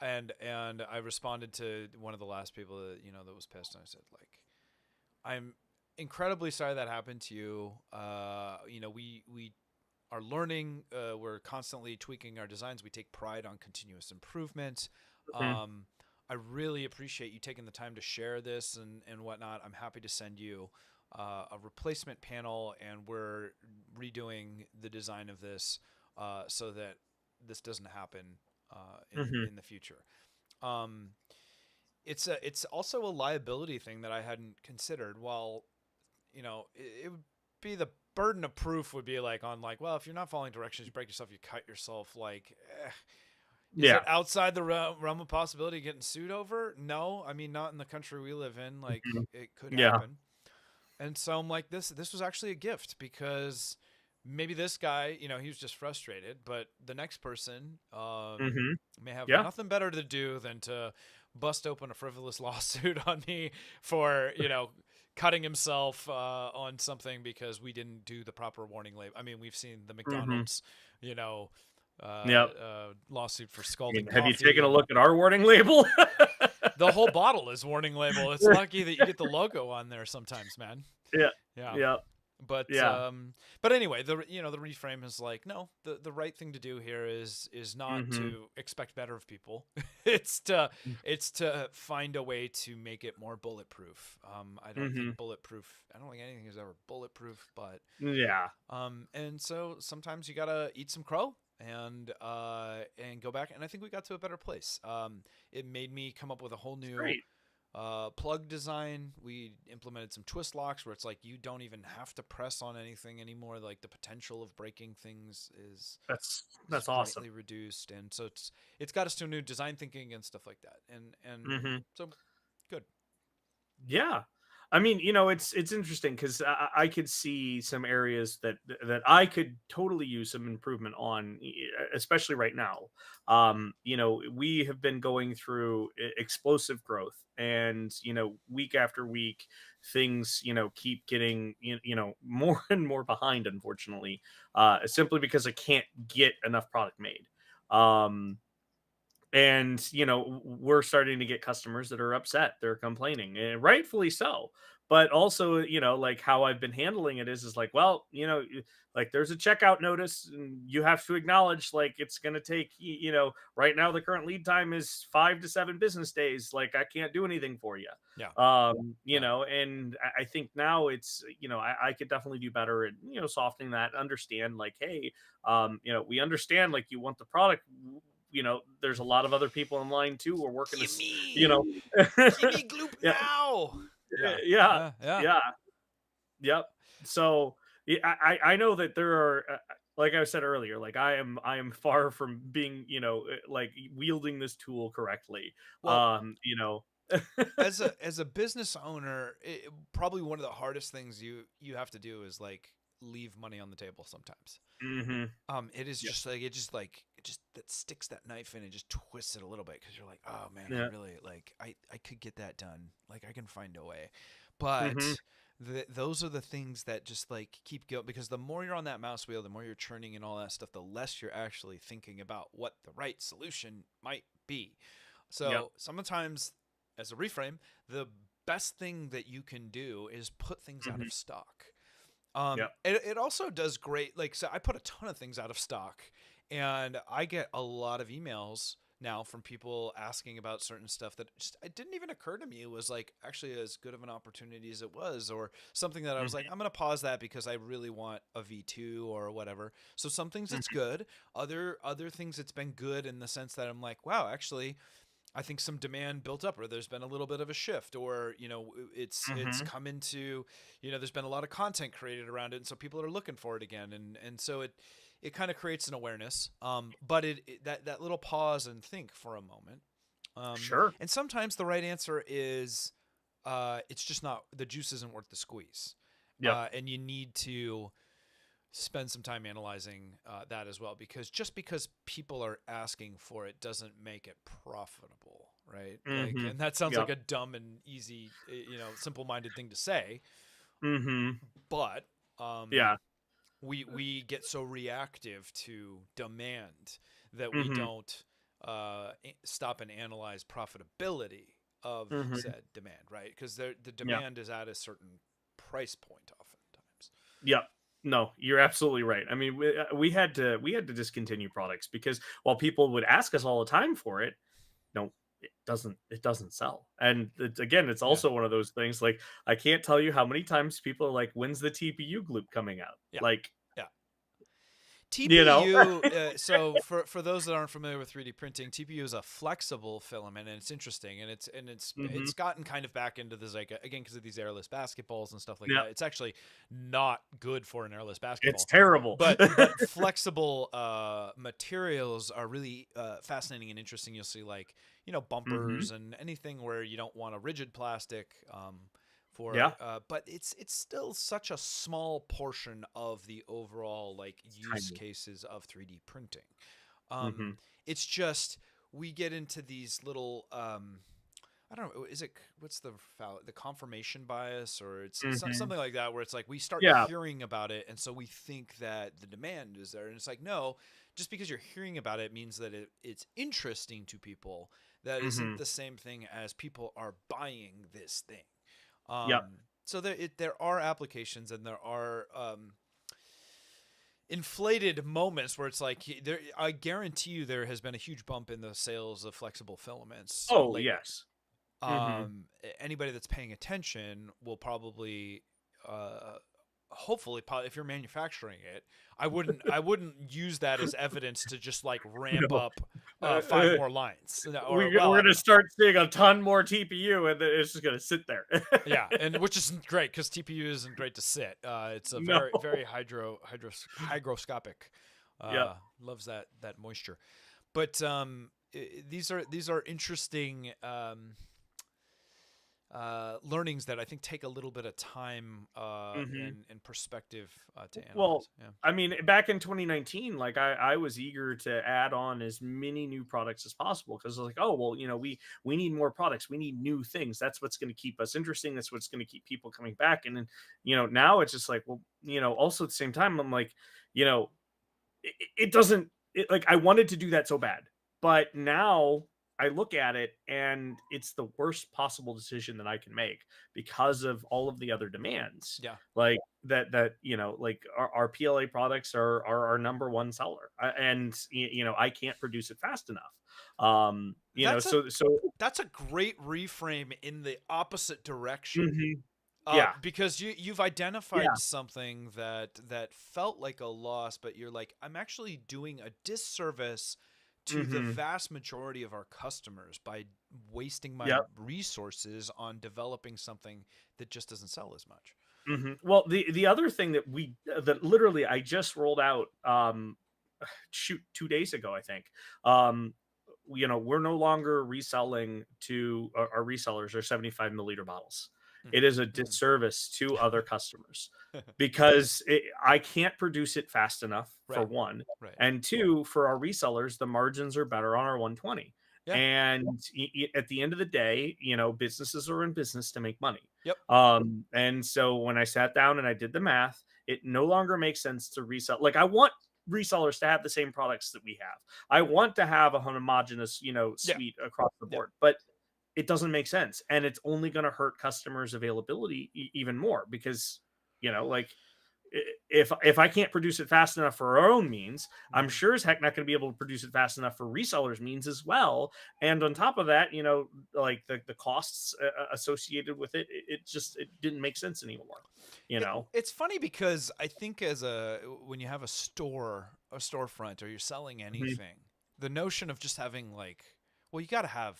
and I responded to one of the last people that was pissed, and I said, like, I'm incredibly sorry that happened to you. We are learning. We're constantly tweaking our designs. We take pride on continuous improvement. Hmm. Um, I really appreciate you taking the time to share this and whatnot. I'm happy to send you a replacement panel, and we're redoing the design of this so that this doesn't happen Hmm. in the future. Um, it's also a liability thing that I hadn't considered. While it would be the burden of proof would be like on like, well, if you're not following directions, you break yourself, you cut yourself. Like, is Yeah. it outside the realm of possibility of getting sued over? No, I mean not in the country we live in. Like Mhm. it could Yeah. happen. And so I'm like, this was actually a gift because maybe this guy, he was just frustrated, but the next person Mm-hmm. may have Yeah. nothing better to do than to bust open a frivolous lawsuit on me for, cutting himself on something because we didn't do the proper warning label. I mean, we've seen the Mm-hmm. McDonald's, Yep. lawsuit for I mean, scalding have you coffee, taken a and look at our warning label? the whole bottle is warning label. It's lucky that you get the logo on there sometimes, man. Yeah. Yeah. Yeah. But Yeah. anyway, the reframe is like, no, the right thing to do here is not Mm-hmm. to expect better of people. it's to find a way to make it more bulletproof. I don't Mm-hmm. think bulletproof. I don't think anything is ever bulletproof, but Yeah. and so sometimes you gotta eat some crow and go back. And I think we got to a better place. It made me come up with a whole It's new great. plug design. We implemented some twist locks where it's like you don't even have to press on anything anymore. Like the potential of breaking things is That's awesome. greatly reduced, and so it's got us to a new design thinking and stuff like that. And Mm-hmm. so good. Yeah. I mean, it's interesting because I could see some areas that I could totally use some improvement on, especially right now. We have been going through explosive growth, and week after week, things keep getting more and more behind. Unfortunately, simply because I can't get enough product made. Um, and we're starting to get customers that are upset, they're complaining, and rightfully so. But also, like how I've been handling it is like, well, like there's a checkout notice and you have to acknowledge like it's going to take right now the current lead time is 5 to 7 business days, like I can't do anything for you. Yeah. Yeah. And I think now it's I could definitely do better at softening that, understand like, hey, we understand like you want the product. There's a lot of other people in line too who are working to you Gimme, know gimme Gloop yeah, now. Yeah. yeah, Yeah. yeah, yep. So yeah, I know that there are like I said earlier, like I am far from being like wielding this tool correctly. Well, as a business owner, probably one of the hardest things you have to do is like leave money on the table sometimes. Hmm. It is Yeah. just like it just that sticks that knife in and just twists it a little bit because you're like, oh man, I Yeah. really like I could get that done. Like I can find a way, Hmm. but those are the things that just like keep going because the more you're on that mouse wheel, the more you're churning and all that stuff, the less you're actually thinking about what the right solution might be. Yep. So sometimes, as a reframe, the best thing that you can do is put things out Hmm. of stock. Yep. It also does great. Like, so I put a ton of things out of stock, and I get a lot of emails now from people asking about certain stuff that just it didn't even occur to me it was like actually as good of an opportunity as it was, or something that I was like, Hmm. I'm gonna pause that because I really want a V2 or whatever. So some things it's Hmm. good, other things it's been good in the sense that I'm like, wow, actually I think some demand built up, or there's been a little bit of a shift, or it's Hmm. come into, there's been a lot of content created around it, and so people are looking for it again, and so it kind of creates an awareness. But that little pause and think for a moment. Sure. And sometimes the right answer is, it's just not the juice isn't worth the squeeze, Yep. and you need to spend some time analyzing that as well, because just because people are asking for it doesn't make it profitable, right? Like, Hmm. and that sounds like Yep. a dumb and easy, simple-minded thing to say, Hmm. but Yeah. we get so reactive to demand that we Hmm. don't stop and analyze profitability of Hmm. said demand, right? Because the Yeah. demand is at a certain price point oftentimes. Yep. No, you're absolutely right. I mean, we had to discontinue products because while people would ask us all the time for it, no, it doesn't sell. And again, it's Yeah, also one of those things. Like I can't tell you how many times people are like, "When's the TPU Gloop coming out?" yeah, Like, yeah. you know, TPU, so for those that aren't familiar with 3D printing, TPU is a flexible filament, and it's interesting, and it's hmm, it's gotten kind of back into the Zyga again because of these airless basketballs and stuff like yeah, that. It's actually not good for an airless it's basketball, terrible. but flexible materials are really fascinating and interesting. You'll see like Hmm. bumpers and anything where you don't want a rigid plastic. Yeah. but it's still such a small portion of the overall like use Tiny. cases of 3D printing. Um, Hmm. it's just we get into these little I don't know. Is it what's the confirmation bias, or it's Hmm. something like that, where it's like we start Yeah. hearing about it, and so we think that the demand is there, and it's like no, just because you're hearing about it means that it's interesting to people. That isn't Hmm. the same thing as people are buying this thing. Yep. So there are applications, and there are inflated moments where it's like there. I guarantee you, there has been a huge bump in the sales of flexible filaments Oh, lately. yes. Hmm. Anybody that's paying attention will probably, uh, hopefully, if you're manufacturing it, I wouldn't use that as evidence to just like ramp No. up Uh, 5 more lines, or we're well, gonna start seeing a ton more TPU, and then it's just gonna sit there. yeah, and which is great because TPU isn't great to sit. It's a No. very hygroscopic. Yep. Loves that moisture, but these are interesting. Learnings that I think take a little bit of time Hmm. and perspective to Well, analyze. Yeah. I mean, back in 2019, like I was eager to add on as many new products as possible because I was like, oh well, we need more products, we need new things. That's what's going to keep us interesting. That's what's going to keep people coming back. And then, now it's just like, well, also at the same time, I'm like, you know, it doesn't like I wanted to do that so bad, but now I look at it and it's the worst possible decision that I can make because of all of the other demands. Yeah. Like that like our PLA products are our number one seller, and I can't produce it fast enough. That's a So that's a great reframe in the opposite direction. mhm, yeah, Because you've identified yeah, something that felt like a loss, but you're like, I'm actually doing a disservice to the hmm, vast majority of our customers by wasting my yep. resources on developing something that just doesn't sell as much. Well, the other thing that literally I just rolled out, shoot, 2 days ago, I think. Um, we're no longer reselling to our resellers or 75 milliliter bottles. It is a Mm. disservice to other customers because I can't produce it fast enough for Right. one, Right. and two, for our resellers, the margins are better on our 120. Yeah. And at the end of the day, businesses are in business to make money. Yep. And so when I sat down and I did the math, it no longer makes sense to resell. Like I want resellers to have the same products that we have. I want to have a homogeneous, Yeah. suite across the Yeah. board, but it doesn't make sense. And it's only going to hurt customers' availability even more because, like if I can't produce it fast enough for our own means, I'm Mm-hmm. sure as heck not going to be able to produce it fast enough for resellers' means as well. And on top of that, like the costs associated with it didn't make sense anymore. You know. It's funny because I think when you have a storefront, or you're selling Hmm. anything, the notion of just having like, well, you got to have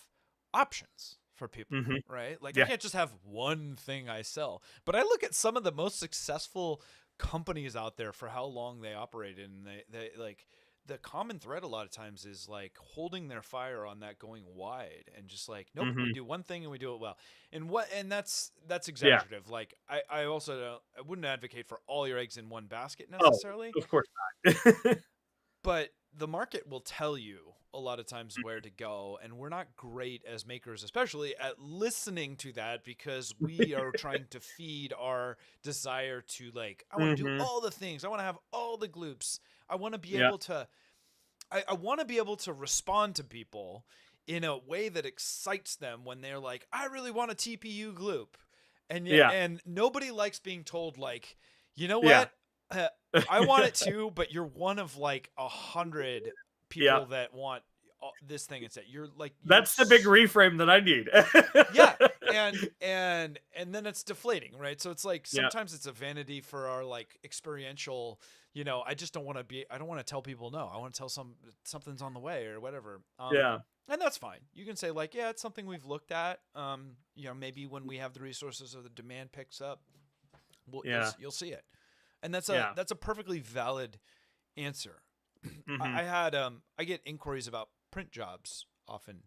options for people, Hmm. right? Like I Yeah. can't just have one thing I sell. But I look at some of the most successful companies out there for how long they operated, and they like the common thread a lot of times is like holding their fire on that going wide, and just like, nope, we Hmm. do one thing and we do it well. And that's Yeah. exaggerative. Like I also I wouldn't advocate for all your eggs in one basket Oh, necessarily, of course not. but the market will tell you a lot of times where to go, and we're not great as makers, especially at listening to that, because we are trying to feed our desire to like, I want to do Hmm. all the things, I want to have all the gloops, I want to be Yeah. able to I want to be able to respond to people in a way that excites them when they're like, I really want a TPU gloop. And yet, Yeah. and nobody likes being told like, you know Yeah. what? Uh, I want it too, but you're one of like 100 Yeah. people that want this thing instead. You're like That's the big reframe that I need. yeah, and then it's deflating, right? So it's like Yeah. sometimes it's a vanity for our like experiential, I just don't want to be, I don't want to tell people no, I want to tell something's on the way or whatever. Yeah. And that's fine. You can say like, yeah, it's something we've looked at. Maybe when we have the resources or the demand picks up, Yeah. you'll see it. And that's a Yeah. that's a perfectly valid answer. Hmm. I get inquiries about print jobs often,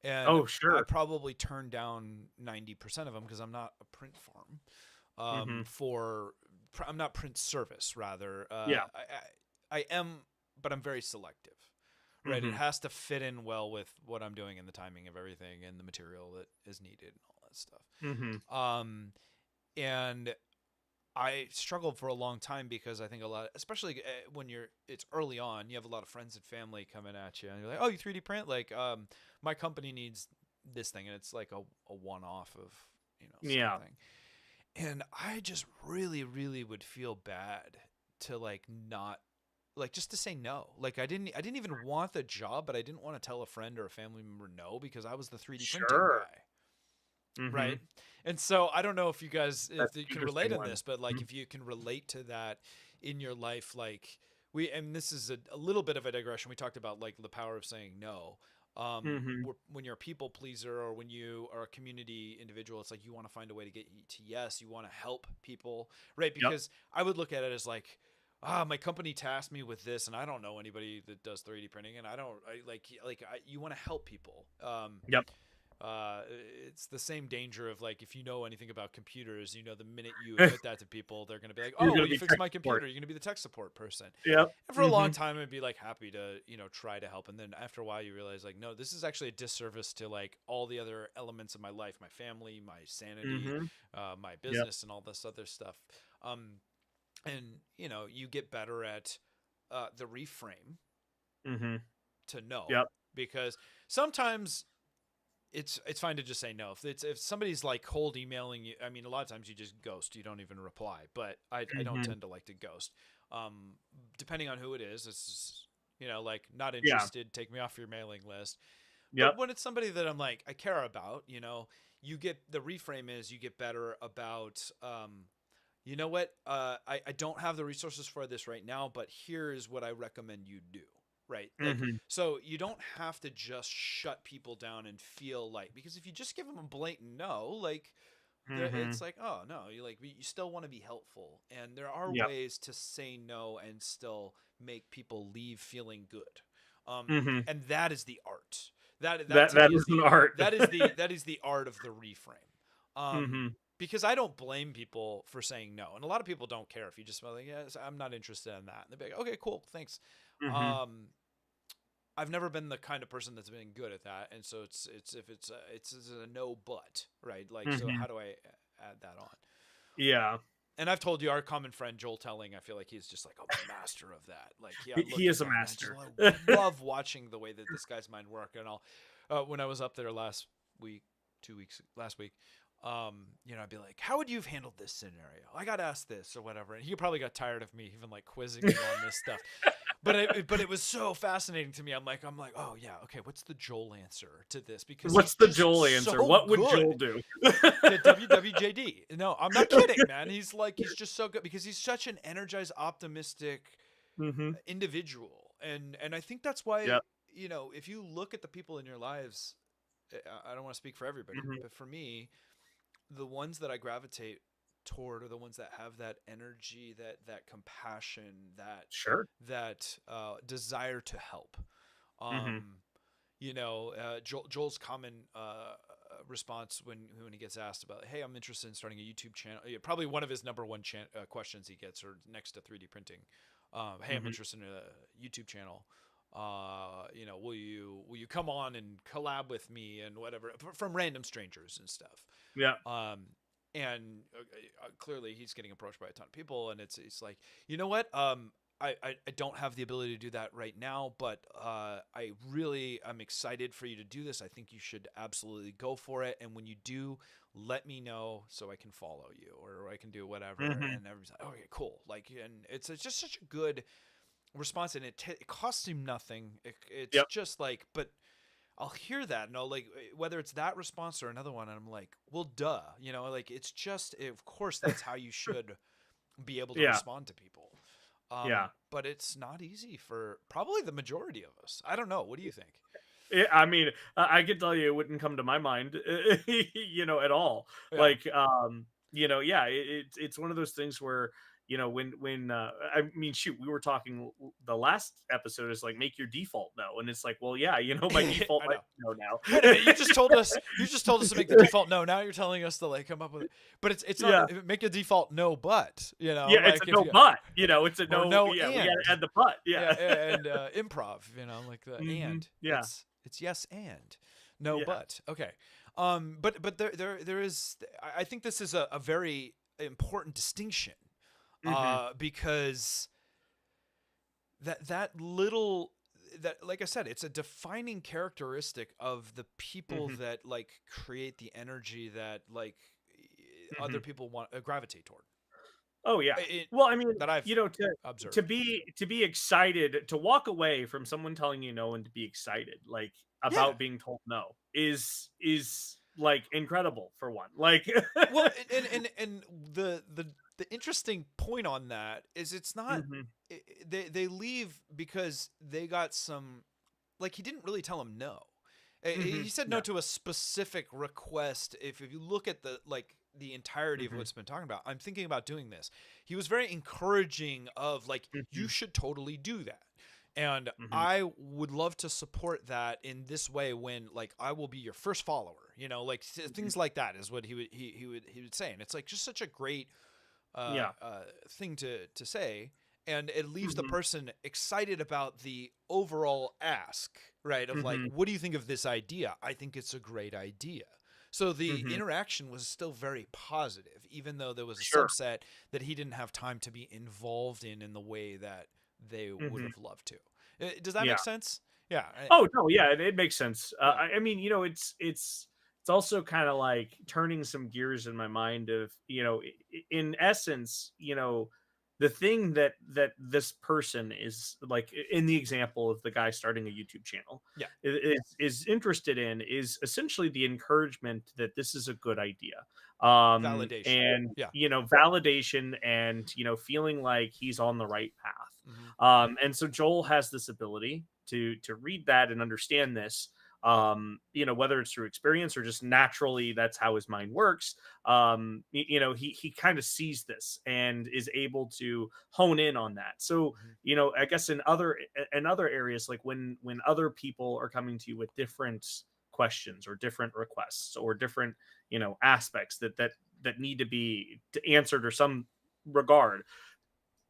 and Oh, I sure. probably turn down 90% of them because I'm not a print farm. Hmm. I'm not print service, rather. Yeah. I am, but I'm very selective. Right, it Hmm. has to fit in well with what I'm doing and the timing of everything and the material that is needed and all that stuff. Hmm. And I struggled for a long time because I think a lot, especially when it's early on, you have a lot of friends and family coming at you, and you're like, "Oh, you 3D print? Like, my company needs this thing," and it's like a one-off of Yeah. something. And I just really, really would feel bad to like not like just to say no. Like I didn't even want the job, but I didn't want to tell a friend or a family member no because I was the 3D printing Sure. guy. Hmm. Right. And so I don't know if you guys if That's you an can relate interesting on one. this, but like if you can relate to that in your life, like and this is a little bit of a digression. We talked about like the power of saying no. Hmm. When you're a people pleaser or when you are a community individual, it's like you want to find a way to get to yes, you want to help people, right? Yep. Because I would look at it as like, my company tasked me with this, and I don't know anybody that does 3D printing, and you want to help people. Yep. Uh, it's the same danger of like if you know anything about computers, the minute you admit that to people, they're going to be like, You're "Oh, gonna will you be fix tech my support. computer? You're going to be the tech support person." Yep. And for a long Hmm. time, I'd be like happy to try to help, and then after a while, you realize like, no, this is actually a disservice to like all the other elements of my life, my family, my sanity, Hmm. my Yep. business, and all this other stuff. And you get better at the reframe Hmm. to no, Yep. because sometimes it's fine to just say no. If somebody's like cold emailing you, I mean, a lot of times you just ghost. You don't even reply. But I don't Hmm. tend to like to ghost. Depending on who it is, it's like not Yeah. interested. Take me off your mailing list. Yep. But when it's somebody that I'm like I care about, you get the reframe is you get better about. You know what? I don't have the resources for this right now, but here is what I recommend you do. Right? Like, Hmm. so you don't have to just shut people down and feel like, because if you just give them a blatant no, like, it's Hmm. like, oh, no, you still want to be helpful. And there are Yep. ways to say no and still make people leave feeling good. Hmm. And that is the art. That That to me that is is an art. that is the art of the reframe. Hmm. Because I don't blame people for saying no, and a lot of people don't care if you just feel like, yes, I'm not interested in that, and they'll be like, okay, cool, thanks. Hmm. Um, I've never been the kind of person that's been good at that, and so it's a no but, right? Like, so Hmm. how do I add that on? Yeah. And I've told you, our common friend Joel Telling, I feel like he's just like a master of that. Like, yeah, He look, is a man, I just master. love watching the way that this guy's mind work. And when I was up there last week, 2 weeks last week, I'd be like, how would you have handled this scenario? I got asked this or whatever, and he probably got tired of me even like quizzing him on this stuff. But it was so fascinating to me. I'm like, oh yeah, okay. What's the Joel answer to this? Because he's What's the just Joel answer? so What would Joel good. do? The WWJD. No, I'm not kidding, man. He's just so good because he's such an energized, optimistic Hmm. individual, and I think that's why Yep. if you look at the people in your lives, I don't want to speak for everybody, Hmm. but for me, the ones that I gravitate toward are the ones that have that energy, that compassion, Sure. that desire to help. Hmm. Um, Joel's common response when he gets asked about, hey, I'm interested in starting a YouTube channel. Yeah, probably one of his number one questions he gets, or next to 3D printing. Hey, I'm Hmm. interested in a YouTube channel. Will you come on and collab with me and whatever from random strangers and stuff. Yeah. Um, and clearly he's getting approached by a ton of people, and it's like, you know what? I don't have the ability to do that right now, but I'm excited for you to do this. I think you should absolutely go for it. And when you do, let me know so I can follow you or I can do whatever. Hmm. And everybody's like, okay, cool. Like, and it's just such a good response, and it costs him nothing. It's Yep. just like, but I'll hear that and I'll like whether it's that response or another one, and I'm like, well, duh, like it's just of course that's how you should be able to Yeah. respond to people. Yeah. But it's not easy for probably the majority of us. I don't know. What do you think? I mean, I can tell you it wouldn't come to my mind, at all. Yeah. Like, yeah, it's one of those things where, I mean, shoot, we were talking the last episode is like make your default no, and it's like, well, yeah, my default I might know. be no now. Wait a minute, you just told us to make the default no. Now you're telling us to like come up with it. But it's not Yeah, make a default no but, yeah, it's like a if no you but, it's a or no. no Yeah, we gotta and. add the but. Yeah, Yeah. and improv, like the and. Yeah, It's yes and. No yeah. but. Okay. But there is I think this is a very important distinction. Hmm. Because that little that like I said, it's a defining characteristic of the people Hmm. that like create the energy that like other Hmm. people want gravitate toward. Oh yeah. It, Well, I mean, that I've to observed. be excited, to walk away from someone telling you no and to be excited like Yeah. about being told no is like incredible for one. Like Well, and the interesting point on that is it's not hmm. they leave because they got some like he didn't really tell him no. Hmm. He said no Yeah. to a specific request. If you look at the entirety of Hmm. what's been talking about, I'm thinking about doing this. He was very encouraging of like you Hmm. should totally do that. And Hmm. I would love to support that in this way when like I will be your first follower, like Hmm. things like that is what he would say. And it's like just such a great Yeah. thing to say, and it leaves the Hmm. person excited about the overall ask, right? Of like, Hmm. what do you think of this idea? I think it's a great idea. So the Hmm. interaction was still very positive, even though there was a Sure. subset that he didn't have time to be involved in the way that they would Hmm. have loved to. Does that Yeah. make sense? Yeah. Oh no, yeah, it makes sense. Yeah. I mean, it's also kind of like turning some gears in my mind of in essence, the thing that this person is like in the example of the guy starting a YouTube channel Yeah. is interested in is essentially the encouragement that this is a good idea, Validation. and Yeah. validation, and feeling like he's on the right path. Hmm. And so Joel has this ability to read that and understand this, whether it's through experience or just naturally that's how his mind works. He kind of sees this and is able to hone in on that. So Hmm. I guess in other areas, like when other people are coming to you with different questions or different requests or different aspects that need to be answered or some regard,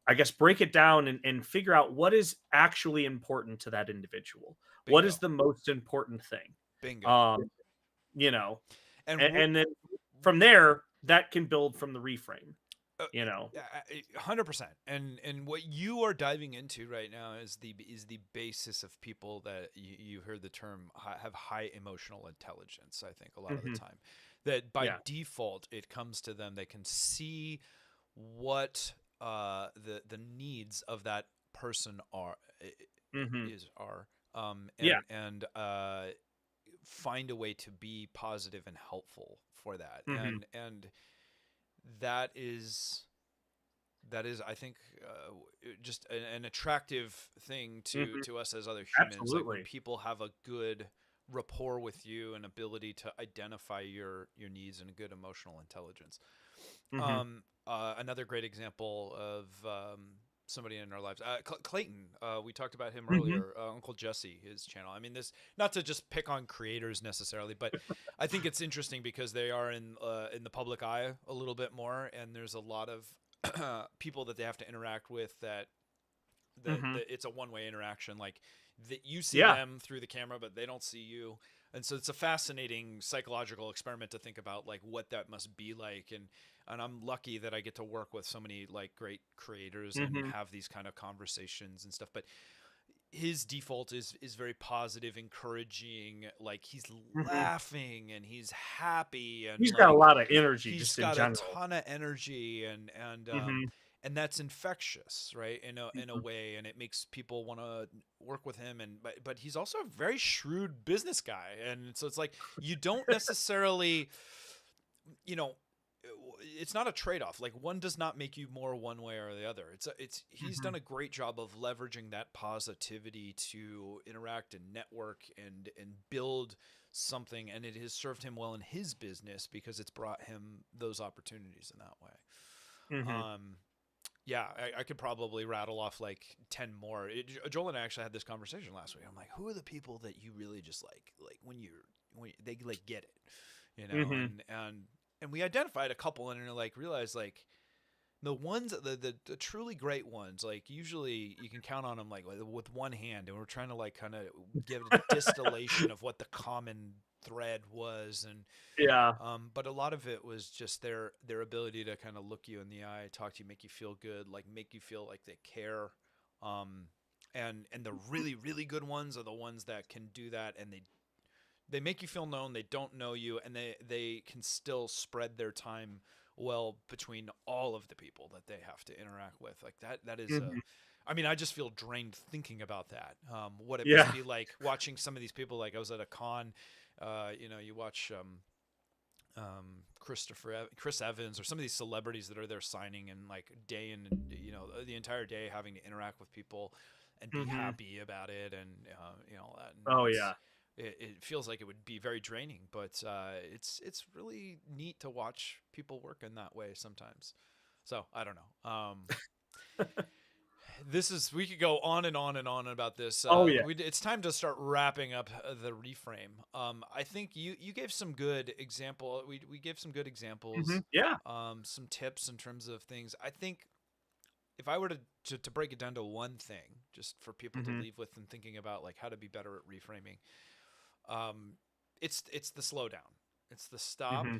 I guess break it down and figure out what is actually important to that individual. What is Bingo. the most important thing? Bingo. Um, you know, And and then from there, that can build from the reframe, Uh, you know. 100%. And what you are diving into right now is the basis of people that you heard the term have high emotional intelligence. I think a lot of the Hmm. time that by Yeah. default it comes to them. They can see what the needs of that person Hmm. are Yeah. and find a way to be positive and helpful for that. Hmm. And that is I think just an attractive thing to Hmm. us as other humans, like when Absolutely. people have a good rapport with you and ability to identify your needs and good emotional intelligence. Hmm. Another great example of somebody in our lives, Clayton. We talked about him Hmm. earlier. Uncle Jesse, his channel. I mean, this not to just pick on creators necessarily, but I think it's interesting because they are in the public eye a little bit more, and there's a lot of people that they have to interact with Hmm. that it's a one-way interaction, like that you see Yeah. them through the camera but they don't see you. And so it's a fascinating psychological experiment to think about like what that must be like. And I'm lucky that I get to work with so many like great creators and Hmm. have these kind of conversations and stuff. But his default is very positive, encouraging, like he's Hmm. laughing and he's happy and He's got a like lot of energy he's just in got a general. ton of energy Hmm. and that's infectious, right? In a Hmm. way, and it makes people want to work with him. And but he's also a very shrewd business guy, and so it's like you don't necessarily, you know, it's not a trade-off. Like one does not make you more one way or the other. It's he's Hmm. done a great job of leveraging that positivity to interact and network and build something, and it has served him well in his business because it's brought him those opportunities in that way. Hmm. Um, Yeah, I could probably rattle off like 10 more. Joel and I actually had this conversation last week. I'm like, who are the people that you really just like when they like get it, you know? Mm-hmm. And we identified a couple and like realized like the ones the truly great ones, like usually you can count on them like with one hand, and we're trying to like kind of give a distillation of what the common thread was. And Yeah. but a lot of it was just their ability to kind of look you in the eye, talk to you, make you feel good, like make you feel like they care. Um, and the really really good ones are the ones that can do that, and they make you feel known. They don't know you, and they can still spread their time well between all of the people that they have to interact with. Like that is a. Mm-hmm. I mean, I just feel drained thinking about that. What it must Yeah. be like watching some of these people. Like I was at a con, you watch Chris Evans, or some of these celebrities that are there signing, and like day and the entire day having to interact with people and be Mm-hmm. happy about it, and all that. And Oh yeah. it feels like it would be very draining, but it's really neat to watch people work in that way sometimes. So I don't know. We could go on and on and on about this. Oh yeah. It's time to start wrapping up the reframe. I think you gave some good example. We gave some good Mm-hmm. examples, Yeah. some tips in terms of things. I think if I were to break it down to one thing, just for people to Mm-hmm. leave with and thinking about like how to be better at reframing, um, it's the slowdown, it's the stop, Mm-hmm.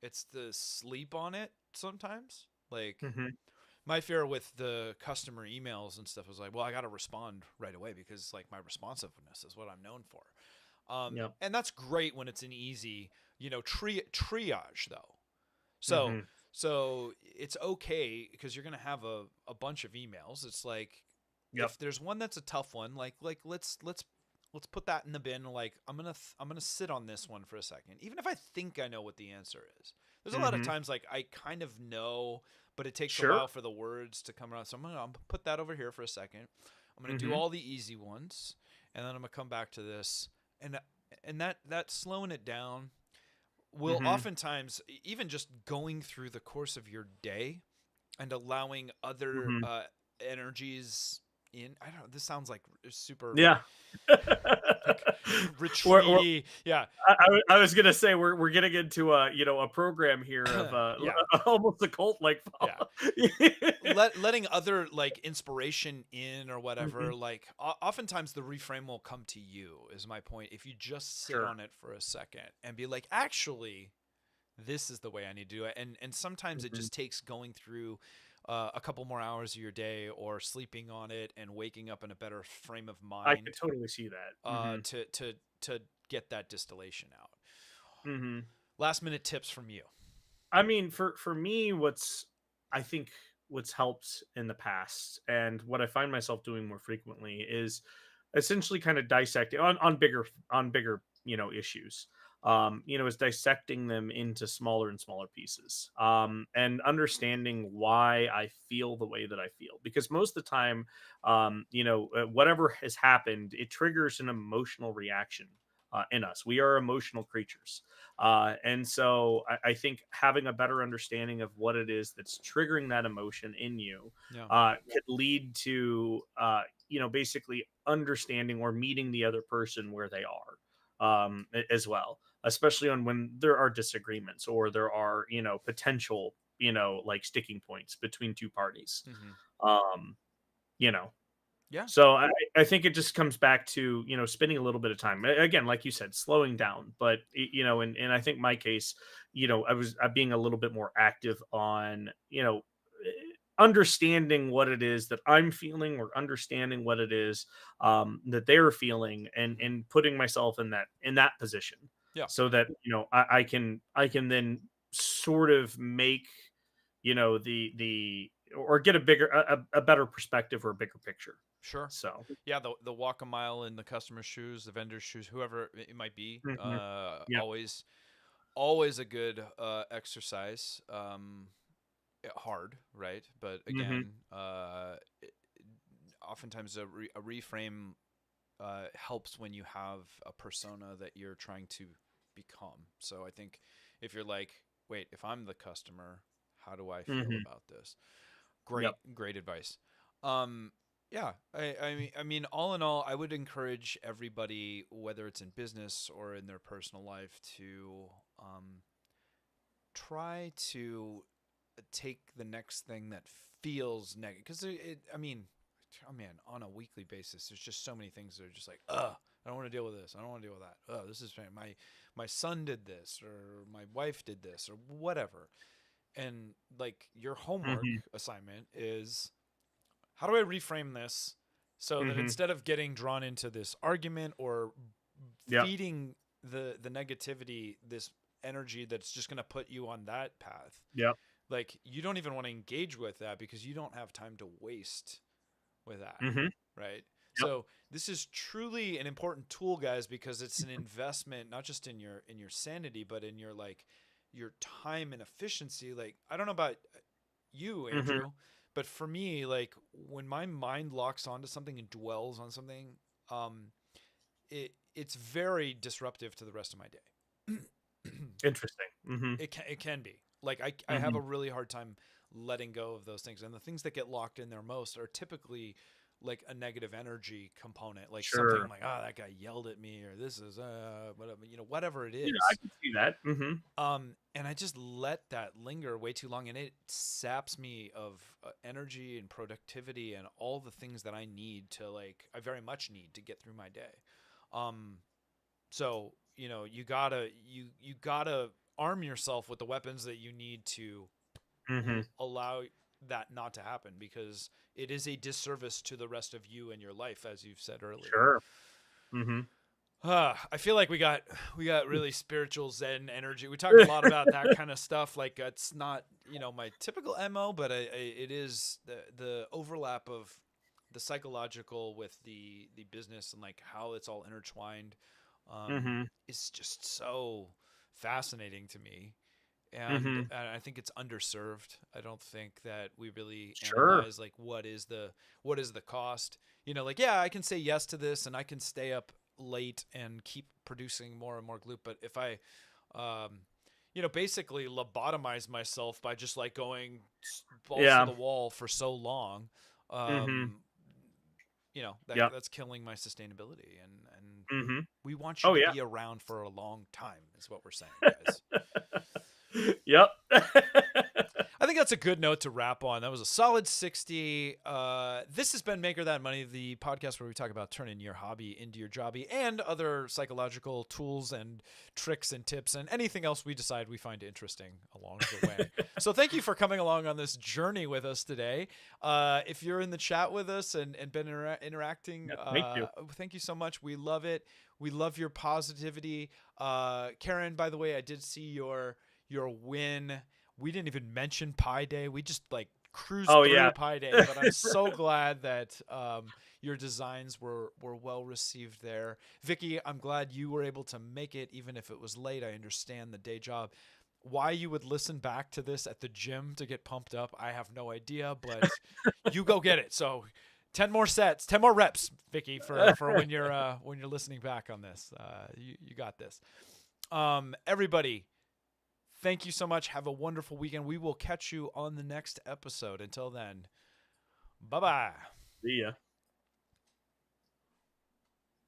it's the sleep on it sometimes. Like Mm-hmm. my fear with the customer emails and stuff was like, well, I got to respond right away because like my responsiveness is what I'm known for. Yep. And that's great when it's an easy, triage though. So, Mm-hmm. so it's okay because you're going to have a bunch of emails. It's like, Yep. if there's one that's a tough one, like let's put that in the bin. Like I'm gonna sit on this one for a second, even if I think I know what the answer is. There's a lot of Mm-hmm. times like I kind of know, but it takes a Sure. while for the words to come around. So I'm gonna put that over here for a second. I'm gonna do Mm-hmm. all the easy ones, and then I'm gonna come back to this. And that slowing it down will Mm-hmm. oftentimes, even just going through the course of your day and allowing other Mm-hmm. energies in. I don't know. This sounds like super Yeah. like We're retreaty. Yeah. I was gonna say we're getting into a program here of Yeah. almost a cult like Yeah. follow. Letting other like inspiration in or Hmm. whatever, like oftentimes the reframe will come to you, is my point, if you just sit Sure. on it for a second and be like, actually this is the way I need to do it. And sometimes it Hmm. just takes going through a couple more hours of your day, or sleeping on it and waking up in a better frame of I could mind, totally see that. Hmm. to get that distillation out. Hmm. Last minute tips from you. I mean, for me, I think what's helped in the past, and what I find myself doing more frequently, is essentially kind of dissecting on bigger issues. Is dissecting them into smaller and smaller pieces, and understanding why I feel the way that I feel. Because most of the time, whatever has happened, it triggers an emotional reaction in us. We are emotional creatures. And so I think having a better understanding of what it is that's triggering that emotion in you Yeah. could lead to, basically understanding or meeting the other person where they are, as well, especially on when there are disagreements or there are, potential, like sticking points between two parties. Hmm. Um, you know, Yeah. so I think it just comes back to, spending a little bit of time. Again, like you said, slowing down. But and I think my case, I was being a little bit more active on, understanding what it is that I'm feeling, or understanding what it is that they're feeling, and putting myself in that position, Yeah. so that I can then sort of make the or get a better perspective or a bigger picture. Sure. So, Yeah, the walk a mile in the customer's shoes, the vendor's shoes, whoever it might be, mhm, yep. always a good exercise. Hard, right? But Mhm, again, oftentimes a reframe helps when you have a persona that you're trying to become. So I think if you're like, wait, if I'm the customer, how do I feel mhm. about this? Great, great advice. Yeah, I mean, all in all, I would encourage everybody, whether it's in business or in their personal life, to try to take the next thing that feels negative. Because I mean, oh man, on a weekly basis, there's just so many things that are just like, ugh, I don't want to deal with this. I don't want to deal with that. Oh, this is my son did this, or my wife did this, or whatever. And like your homework Mm-hmm. assignment is, how do I reframe this so that Mm-hmm. instead of getting drawn into this argument or Yep. feeding the negativity, this energy that's just going to put you on that path, Yep. like you don't even want to engage with that because you don't have time to waste with that, Mm-hmm. right? Yep. So this is truly an important tool, guys, because it's an investment not just in your sanity, but in your like your time and efficiency. Like, I don't know about you, Mm-hmm. Andrew, but for me, like when my mind locks onto something and dwells on something, um, it's very disruptive to the rest of my day. Interesting. Mm-hmm. It can be. Like I have Mm-hmm. a really hard time letting go of those things, and the things that get locked in there most are typically like a negative energy component, like something Sure. like, oh, that guy yelled at me, or this is whatever, whatever it Yeah, I is. can see that. Mm-hmm. And I just let that linger way too long, and it saps me of energy and productivity and all the things that I need to, like, I very much need to get through my day. Um, so you gotta arm yourself with the weapons that you need to Mm-hmm. allow that not to happen, because it is a disservice to the rest of you and your life, as you've said earlier. Sure. Mm-hmm. I feel like we got really spiritual Zen energy. We talked a lot about that kind of stuff. Like, it's not my typical mo, but it is the overlap of the psychological with the business, and like how it's all intertwined. Mm-hmm. Is just so fascinating to me, and Mm-hmm. I think it's underserved. I don't think that we really Sure. analyze like what is the cost. Like, yeah, I can say yes to this, and I can stay up late and keep producing more and more Gloop. But if I, um, basically lobotomize myself by just like going balls to Yeah. the wall for so long, Mm-hmm. um, that Yep. that's killing my sustainability, and Mm-hmm. we want you Oh to yeah. be around for a long time, is what we're saying, guys. Yep. I think that's a good note to wrap on. That was a solid 60. This has been Maker That Money, the podcast where we talk about turning your hobby into your jobby, and other psychological tools and tricks and tips and anything else we decide we find interesting along the way. So thank you for coming along on this journey with us today. If you're in the chat with us and been interacting, Yeah, thank you. thank you so much. We love it. We love your positivity. Karen, by the way, I did see your win. We didn't even mention Pi Day. We just like cruised Oh yeah. through Pi Day, but I'm so glad that your designs were well received there. Vicky, I'm glad you were able to make it, even if it was late. I understand the day job. Why you would listen back to this at the gym to get pumped up, I have no idea, but you go get it. So 10 more sets, 10 more reps, Vicky, for when you're listening back on this. You got this. Everybody, thank you so much. Have a wonderful weekend. We will catch you on the next episode. Until then, bye-bye. See ya.